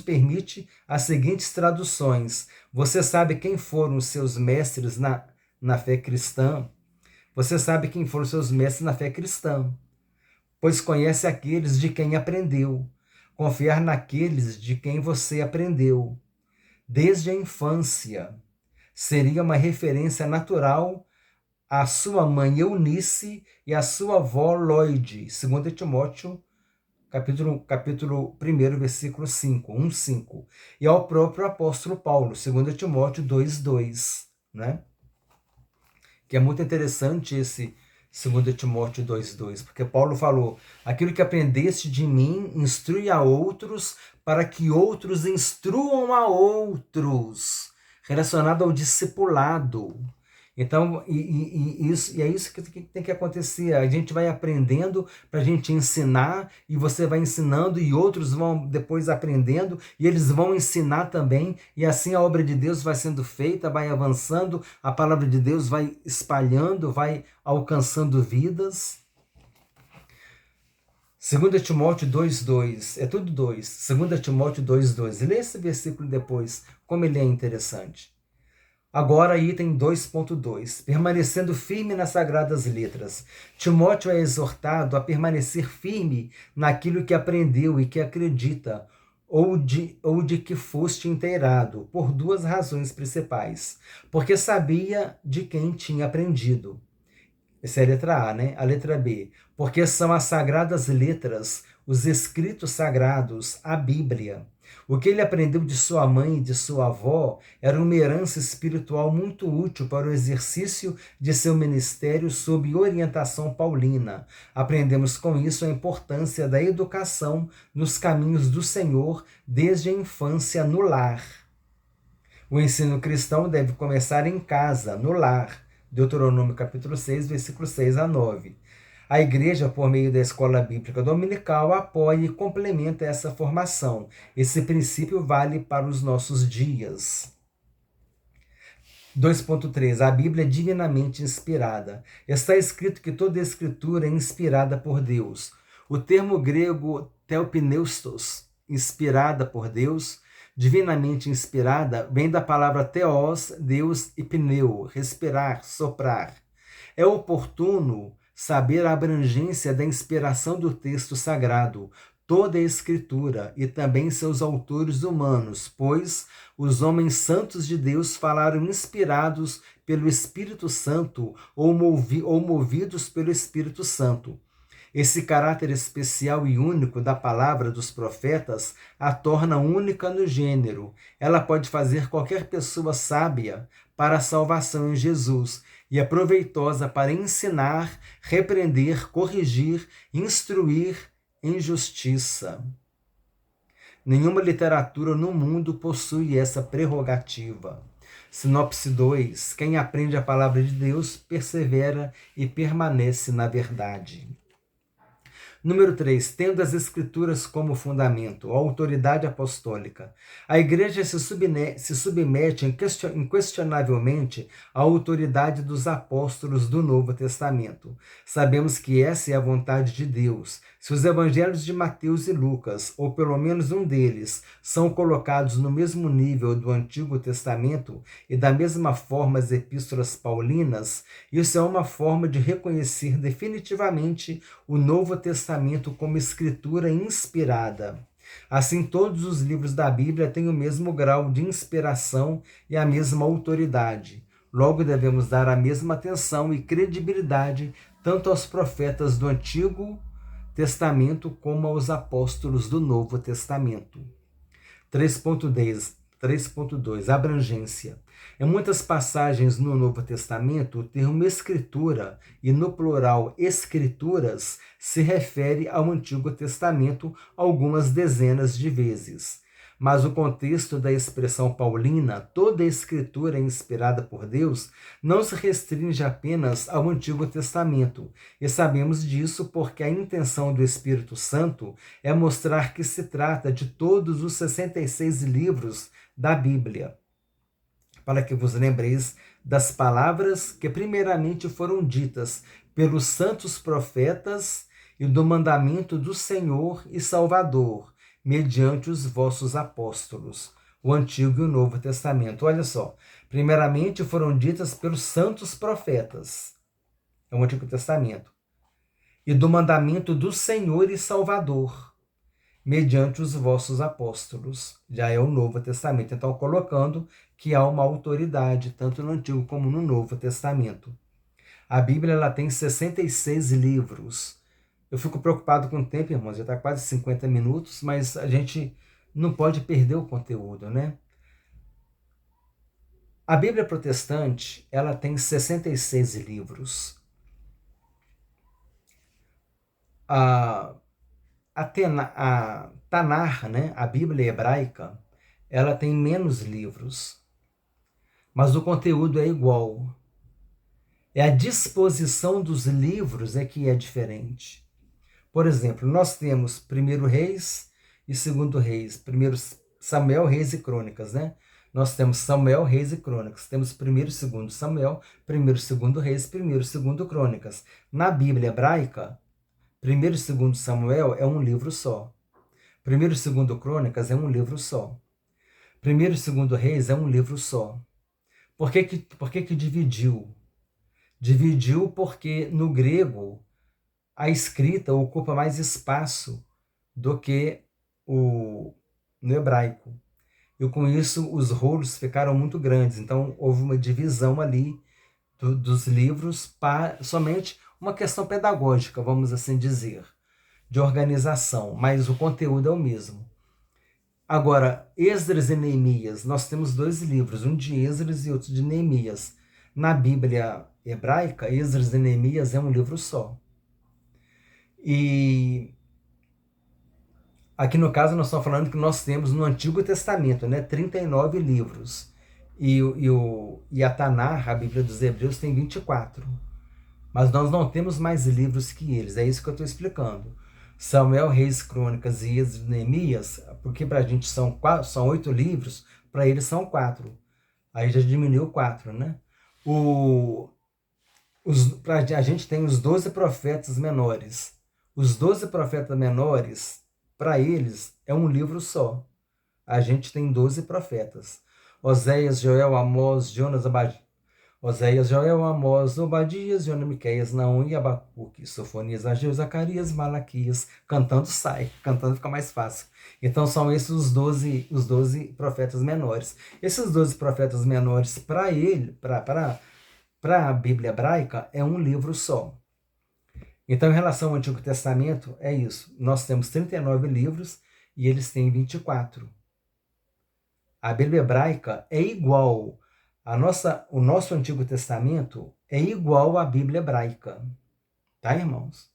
permite as seguintes traduções. Você sabe quem foram os seus mestres na fé cristã? Você sabe quem foram os seus mestres na fé cristã, pois conhece aqueles de quem aprendeu. Confiar naqueles de quem você aprendeu. Desde a infância. Seria uma referência natural a sua mãe Eunice e a sua avó Loide, 2 Timóteo, capítulo 1, versículo 5, e ao próprio apóstolo Paulo, 2 Timóteo 2:2, né? Que é muito interessante 2 Timóteo 2,2, porque Paulo falou: aquilo que aprendeste de mim, instrui a outros, para que outros instruam a outros, relacionado ao discipulado. Então, é isso que tem que acontecer. A gente vai aprendendo para a gente ensinar, e você vai ensinando, e outros vão depois aprendendo, e eles vão ensinar também, e assim a obra de Deus vai sendo feita, vai avançando, a palavra de Deus vai espalhando, vai alcançando vidas. 2 Timóteo 2,2, é tudo 2. 2 Timóteo 2,2. Lê esse versículo depois, como ele é interessante. Agora, item 2.2, permanecendo firme nas sagradas letras. Timóteo é exortado a permanecer firme naquilo que aprendeu e que acredita, ou de que foste inteirado, por duas razões principais. Porque sabia de quem tinha aprendido. Essa é a letra A, né? A letra B. Porque são as sagradas letras, os escritos sagrados, a Bíblia. O que ele aprendeu de sua mãe e de sua avó era uma herança espiritual muito útil para o exercício de seu ministério sob orientação paulina. Aprendemos com isso a importância da educação nos caminhos do Senhor desde a infância no lar. O ensino cristão deve começar em casa, no lar. Deuteronômio capítulo 6, versículo 6 a 9. A igreja, por meio da escola bíblica dominical, apoia e complementa essa formação. Esse princípio vale para os nossos dias. 2.3. A Bíblia é divinamente inspirada. Está escrito que toda a escritura é inspirada por Deus. O termo grego theopneustos, inspirada por Deus, divinamente inspirada, vem da palavra theos, Deus, e pneu, respirar, soprar. É oportuno saber a abrangência da inspiração do texto sagrado, toda a Escritura e também seus autores humanos, pois os homens santos de Deus falaram inspirados pelo Espírito Santo ou movidos pelo Espírito Santo. Esse caráter especial e único da palavra dos profetas a torna única no gênero. Ela pode fazer qualquer pessoa sábia para a salvação em Jesus e é proveitosa para ensinar, repreender, corrigir, instruir em justiça. Nenhuma literatura no mundo possui essa prerrogativa. Sinopse 2. Quem aprende a palavra de Deus persevera e permanece na verdade. Número 3. Tendo as Escrituras como fundamento, a autoridade apostólica. A Igreja se submete inquestionavelmente à autoridade dos apóstolos do Novo Testamento. Sabemos que essa é a vontade de Deus. Se os evangelhos de Mateus e Lucas, ou pelo menos um deles, são colocados no mesmo nível do Antigo Testamento e da mesma forma as epístolas paulinas, isso é uma forma de reconhecer definitivamente o Novo Testamento como escritura inspirada. Assim, todos os livros da Bíblia têm o mesmo grau de inspiração e a mesma autoridade. Logo, devemos dar a mesma atenção e credibilidade tanto aos profetas do Antigo Testamento como aos apóstolos do Novo Testamento. 3.2. Abrangência. Em muitas passagens no Novo Testamento, o termo escritura, e no plural escrituras, se refere ao Antigo Testamento algumas dezenas de vezes. Mas o contexto da expressão paulina, toda a escritura é inspirada por Deus, não se restringe apenas ao Antigo Testamento. E sabemos disso porque a intenção do Espírito Santo é mostrar que se trata de todos os 66 livros da Bíblia, para que vos lembreis das palavras que primeiramente foram ditas pelos santos profetas e do mandamento do Senhor e Salvador, mediante os vossos apóstolos, o Antigo e o Novo Testamento. Olha só, primeiramente foram ditas pelos santos profetas, é o Antigo Testamento, e do mandamento do Senhor e Salvador, mediante os vossos apóstolos, já é o Novo Testamento. Então, colocando que há uma autoridade, tanto no Antigo como no Novo Testamento. A Bíblia ela tem 66 livros. Eu fico preocupado com o tempo, irmãos, já está quase 50 minutos, mas a gente não pode perder o conteúdo, né? A Bíblia protestante, ela tem 66 livros. A, a Tanar, né, a Bíblia hebraica, ela tem menos livros, mas o conteúdo é igual. É a disposição dos livros é que é diferente. Por exemplo, nós temos primeiro Reis e segundo Reis, primeiro Samuel, Reis e Crônicas, né? Nós temos Samuel, Reis e Crônicas. Temos primeiro e segundo Samuel, primeiro e segundo Reis, primeiro e segundo Crônicas. Na Bíblia hebraica, primeiro e segundo Samuel é um livro só. Primeiro e segundo Crônicas é um livro só. Primeiro e segundo Reis é um livro só. Por que dividiu? Dividiu porque no grego a escrita ocupa mais espaço do que no hebraico. E com isso os rolos ficaram muito grandes. Então houve uma divisão ali dos livros para somente uma questão pedagógica, vamos assim dizer, de organização, mas o conteúdo é o mesmo. Agora, Esdras e Neemias, nós temos dois livros, um de Esdras e outro de Neemias. Na Bíblia hebraica, Esdras e Neemias é um livro só. E aqui no caso nós estamos falando que nós temos no Antigo Testamento, né, 39 livros. E a Tanar, a Bíblia dos Hebreus, tem 24. Mas nós não temos mais livros que eles, é isso que eu estou explicando. Samuel, Reis, Crônicas e Esdras e Neemias, porque para a gente são 8 livros, para eles são 4. Aí já diminuiu 4, né? A gente tem os 12 profetas menores. Os 12 profetas menores, para eles, é um livro só. A gente tem 12 profetas. Oséias, Joel, Amós, Jonas, Oséias, Joel, Amós, Obadias, Jonas, Miqueias, Naum e Abacuque, Sofonias, Ageu, Zacarias, Malaquias. Cantando sai, cantando fica mais fácil. Então são esses os 12 profetas menores. Esses 12 profetas menores, para a Bíblia hebraica, é um livro só. Então, em relação ao Antigo Testamento, é isso. Nós temos 39 livros e eles têm 24. A Bíblia hebraica é igual. O nosso Antigo Testamento é igual à Bíblia hebraica. Tá, irmãos?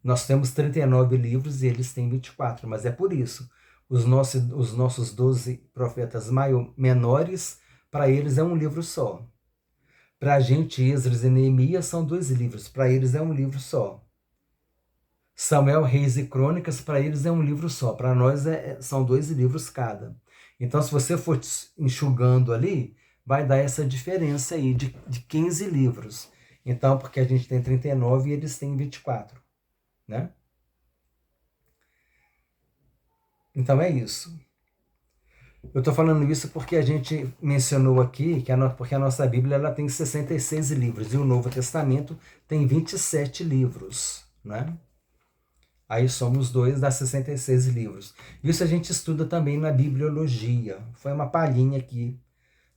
Nós temos 39 livros e eles têm 24, mas é por isso. Os nossos 12 profetas menores, para eles é um livro só. Para a gente, Esdras e Neemias são 2 livros, para eles é um livro só. Samuel, Reis e Crônicas, para eles é um livro só, para nós são 2 livros cada. Então, se você for enxugando ali, vai dar essa diferença aí de 15 livros. Então, porque a gente tem 39 e eles têm 24, né? Então é isso. Eu estou falando isso porque a gente mencionou aqui porque a nossa Bíblia ela tem 66 livros e o Novo Testamento tem 27 livros, né? Aí somos 2 dá 66 livros. Isso a gente estuda também na bibliologia. Foi uma palhinha aqui.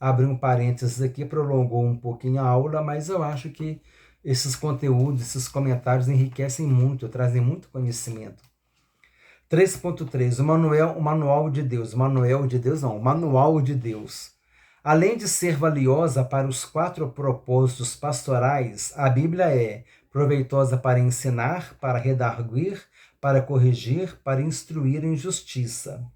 Abri um parênteses aqui, prolongou um pouquinho a aula, mas eu acho que esses conteúdos, esses comentários enriquecem muito, trazem muito conhecimento. 3.3, o Manual de Deus. O Manual de Deus. Além de ser valiosa para os 4 propósitos pastorais, a Bíblia é proveitosa para ensinar, para redarguir, para corrigir, para instruir em justiça.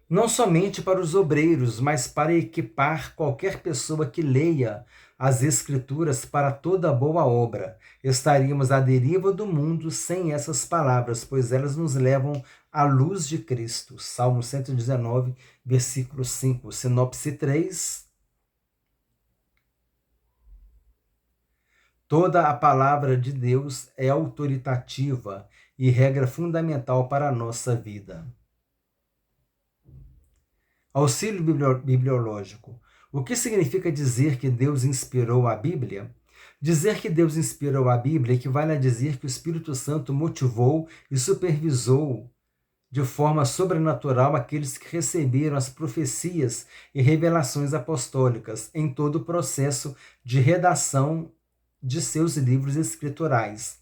Não somente para os obreiros, mas para equipar qualquer pessoa que leia as Escrituras para toda boa obra. Estaríamos à deriva do mundo sem essas palavras, pois elas nos levam à luz de Cristo. Salmo 119, versículo 5. Sinopse 3. Toda a palavra de Deus é autoritativa e regra fundamental para a nossa vida. Auxílio bibliológico. O que significa dizer que Deus inspirou a Bíblia? Dizer que Deus inspirou a Bíblia equivale a dizer que o Espírito Santo motivou e supervisou de forma sobrenatural aqueles que receberam as profecias e revelações apostólicas em todo o processo de redação de seus livros escriturais.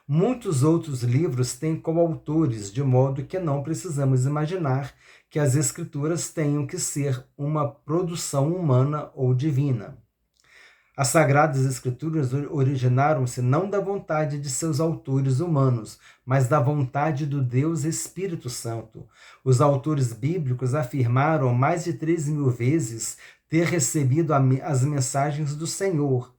Muitos outros livros têm coautores, de modo que não precisamos imaginar que as Escrituras tenham que ser uma produção humana ou divina. As Sagradas Escrituras originaram-se não da vontade de seus autores humanos, mas da vontade do Deus Espírito Santo. Os autores bíblicos afirmaram mais de 3.000 vezes ter recebido as mensagens do Senhor.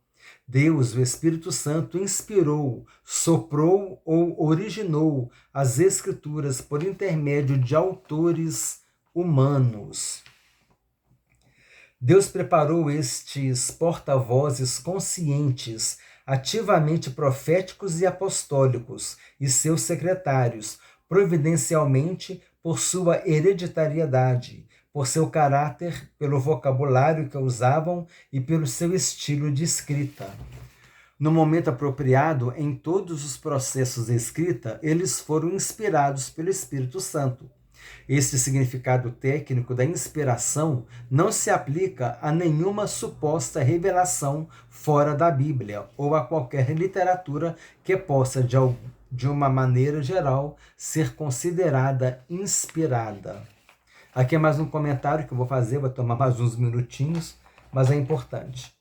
Deus, o Espírito Santo, inspirou, soprou ou originou as Escrituras por intermédio de autores humanos. Deus preparou estes porta-vozes conscientes, ativamente proféticos e apostólicos, e seus secretários, providencialmente por sua hereditariedade, por seu caráter, pelo vocabulário que usavam e pelo seu estilo de escrita. No momento apropriado, em todos os processos de escrita, eles foram inspirados pelo Espírito Santo. Este significado técnico da inspiração não se aplica a nenhuma suposta revelação fora da Bíblia ou a qualquer literatura que possa, de uma maneira geral, ser considerada inspirada. Aqui é mais um comentário que eu vou fazer, vai tomar mais uns minutinhos, mas é importante.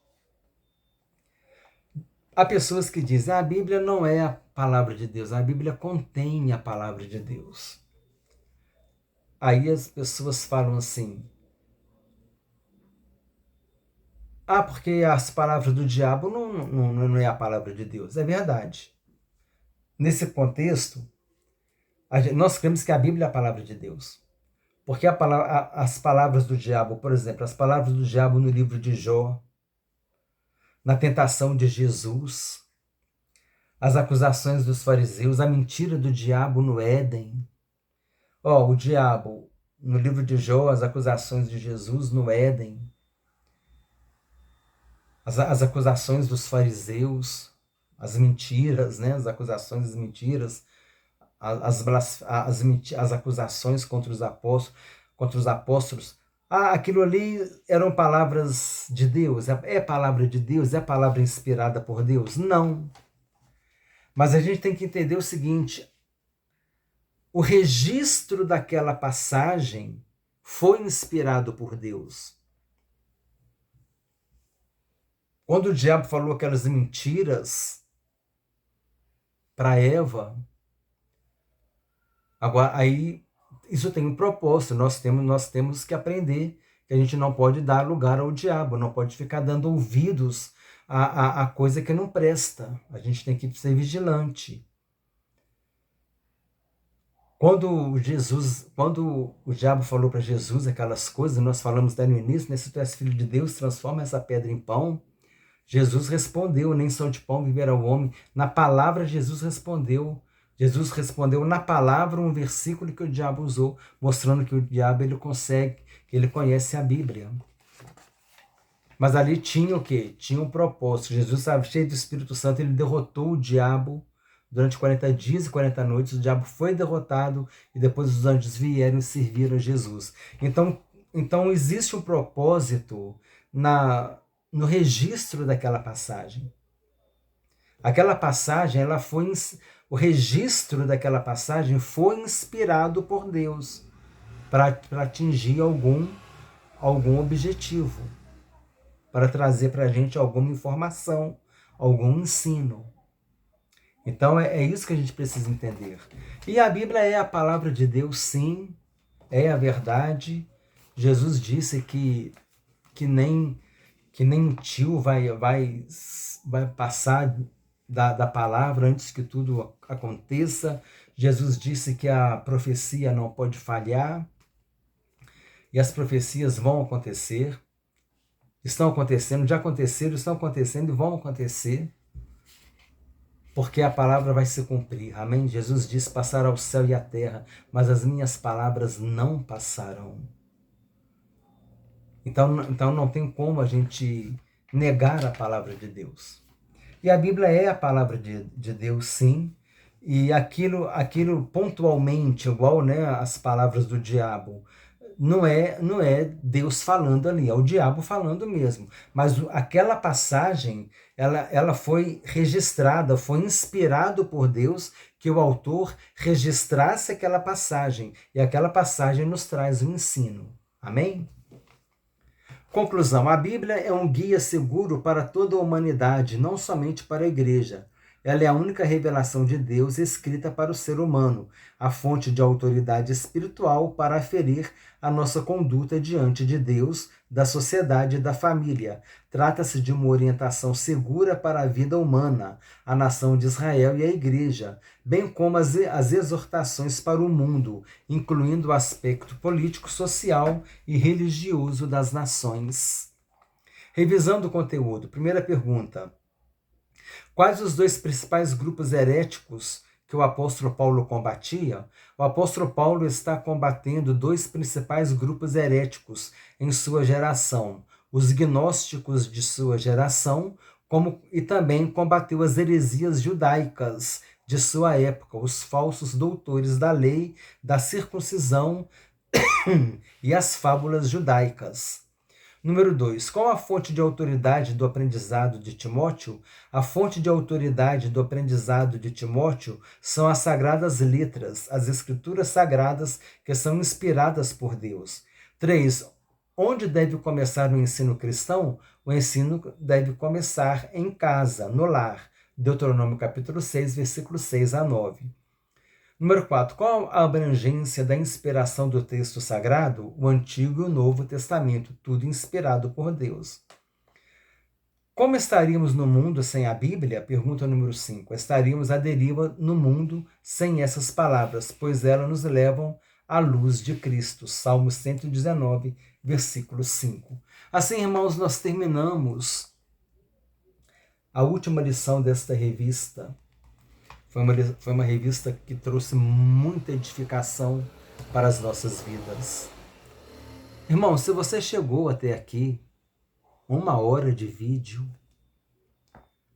Há pessoas que dizem, a Bíblia não é a palavra de Deus, a Bíblia contém a palavra de Deus. Aí as pessoas falam assim, porque as palavras do diabo não é a palavra de Deus. É verdade. Nesse contexto, nós cremos que a Bíblia é a palavra de Deus. Porque as palavras do diabo, por exemplo, as palavras do diabo no livro de Jó, na tentação de Jesus, as acusações dos fariseus, a mentira do diabo no Éden. O diabo, no livro de Jó, as acusações de Jesus no Éden, as acusações dos fariseus, as mentiras, né? As acusações das mentiras, as acusações contra os apóstolos. Aquilo ali eram palavras de Deus? É palavra de Deus? É palavra inspirada por Deus? Não. Mas a gente tem que entender o seguinte, o registro daquela passagem foi inspirado por Deus. Quando o diabo falou aquelas mentiras para Eva, agora aí isso tem um propósito, nós temos que aprender que a gente não pode dar lugar ao diabo, não pode ficar dando ouvidos a coisa que não presta, a gente tem que ser vigilante. Quando o diabo falou para Jesus aquelas coisas, nós falamos até no início, né? Se tu és filho de Deus, transforma essa pedra em pão. Jesus respondeu, nem só de pão viverá o homem. Na palavra, Jesus respondeu na palavra um versículo que o diabo usou, mostrando que o diabo que ele conhece a Bíblia. Mas ali tinha o quê? Tinha um propósito. Jesus estava cheio do Espírito Santo, ele derrotou o diabo. Durante 40 dias e 40 noites, o diabo foi derrotado e depois os anjos vieram e serviram a Jesus. Então existe um propósito no registro daquela passagem. Aquela passagem, o registro daquela passagem foi inspirado por Deus para atingir algum objetivo, para trazer para a gente alguma informação, algum ensino. Então é isso que a gente precisa entender. E a Bíblia é a palavra de Deus, sim, é a verdade. Jesus disse que nem um tio vai passar da palavra antes que tudo aconteça. Jesus disse que a profecia não pode falhar. E as profecias vão acontecer. Estão acontecendo, já aconteceram, estão acontecendo e vão acontecer. Porque a palavra vai se cumprir. Amém? Jesus disse, passará o céu e a terra, mas as minhas palavras não passarão. Então não tem como a gente negar a palavra de Deus. E a Bíblia é a palavra de Deus, sim. E aquilo pontualmente, igual, né, as palavras do diabo, não é Deus falando ali, é o diabo falando mesmo. Mas aquela passagem, ela foi registrada, foi inspirado por Deus que o autor registrasse aquela passagem. E aquela passagem nos traz um ensino. Amém? Conclusão: a Bíblia é um guia seguro para toda a humanidade, não somente para a igreja. Ela é a única revelação de Deus escrita para o ser humano, a fonte de autoridade espiritual para aferir a nossa conduta diante de Deus, da sociedade e da família. Trata-se de uma orientação segura para a vida humana, a nação de Israel e a igreja, bem como as exortações para o mundo, incluindo o aspecto político, social e religioso das nações. Revisando o conteúdo, primeira pergunta: quais os dois principais grupos heréticos que o apóstolo Paulo combatia? O apóstolo Paulo está combatendo dois principais grupos heréticos em sua geração: os gnósticos de sua geração, e também combateu as heresias judaicas de sua época, os falsos doutores da lei, da circuncisão e as fábulas judaicas. Número 2. Qual a fonte de autoridade do aprendizado de Timóteo? A fonte de autoridade do aprendizado de Timóteo são as sagradas letras, as escrituras sagradas que são inspiradas por Deus. 3. Onde deve começar o ensino cristão? O ensino deve começar em casa, no lar. Deuteronômio capítulo 6, versículos 6 a 9. Número 4. Qual a abrangência da inspiração do texto sagrado? O Antigo e o Novo Testamento, tudo inspirado por Deus. Como estaríamos no mundo sem a Bíblia? Pergunta número 5. Estaríamos à deriva no mundo sem essas palavras, pois elas nos levam à luz de Cristo. Salmo 119, versículo 5. Assim, irmãos, nós terminamos a última lição desta revista. Foi uma revista que trouxe muita edificação para as nossas vidas. Irmão, se você chegou até aqui, 1 hora de vídeo,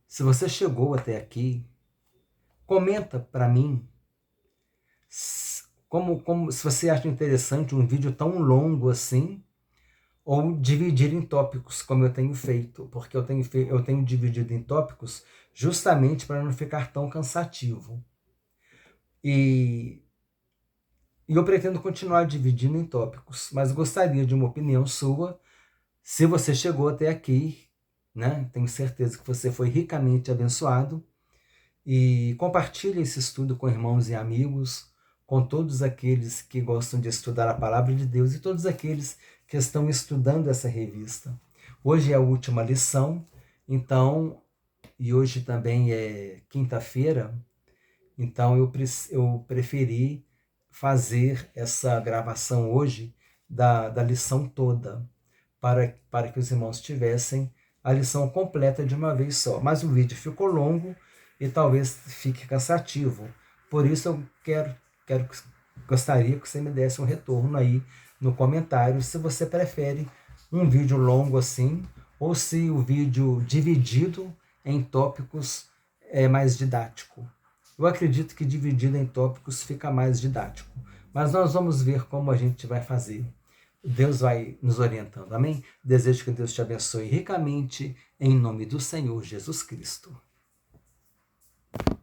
se você chegou até aqui, comenta para mim se você acha interessante um vídeo tão longo assim, ou dividir em tópicos, como eu tenho feito, porque eu tenho dividido em tópicos justamente para não ficar tão cansativo. E eu pretendo continuar dividindo em tópicos, mas gostaria de uma opinião sua. Se você chegou até aqui, né? Tenho certeza que você foi ricamente abençoado. E compartilhe esse estudo com irmãos e amigos, com todos aqueles que gostam de estudar a palavra de Deus e todos aqueles que estão estudando essa revista. Hoje é a última lição, então, e hoje também é quinta-feira, então eu preferi fazer essa gravação hoje da lição toda, para que os irmãos tivessem a lição completa de uma vez só. Mas o vídeo ficou longo e talvez fique cansativo. Por isso eu gostaria que você me desse um retorno aí no comentário, se você prefere um vídeo longo assim, ou se o vídeo dividido em tópicos é mais didático. Eu acredito que dividido em tópicos fica mais didático. Mas nós vamos ver como a gente vai fazer. Deus vai nos orientando, amém? Desejo que Deus te abençoe ricamente, em nome do Senhor Jesus Cristo.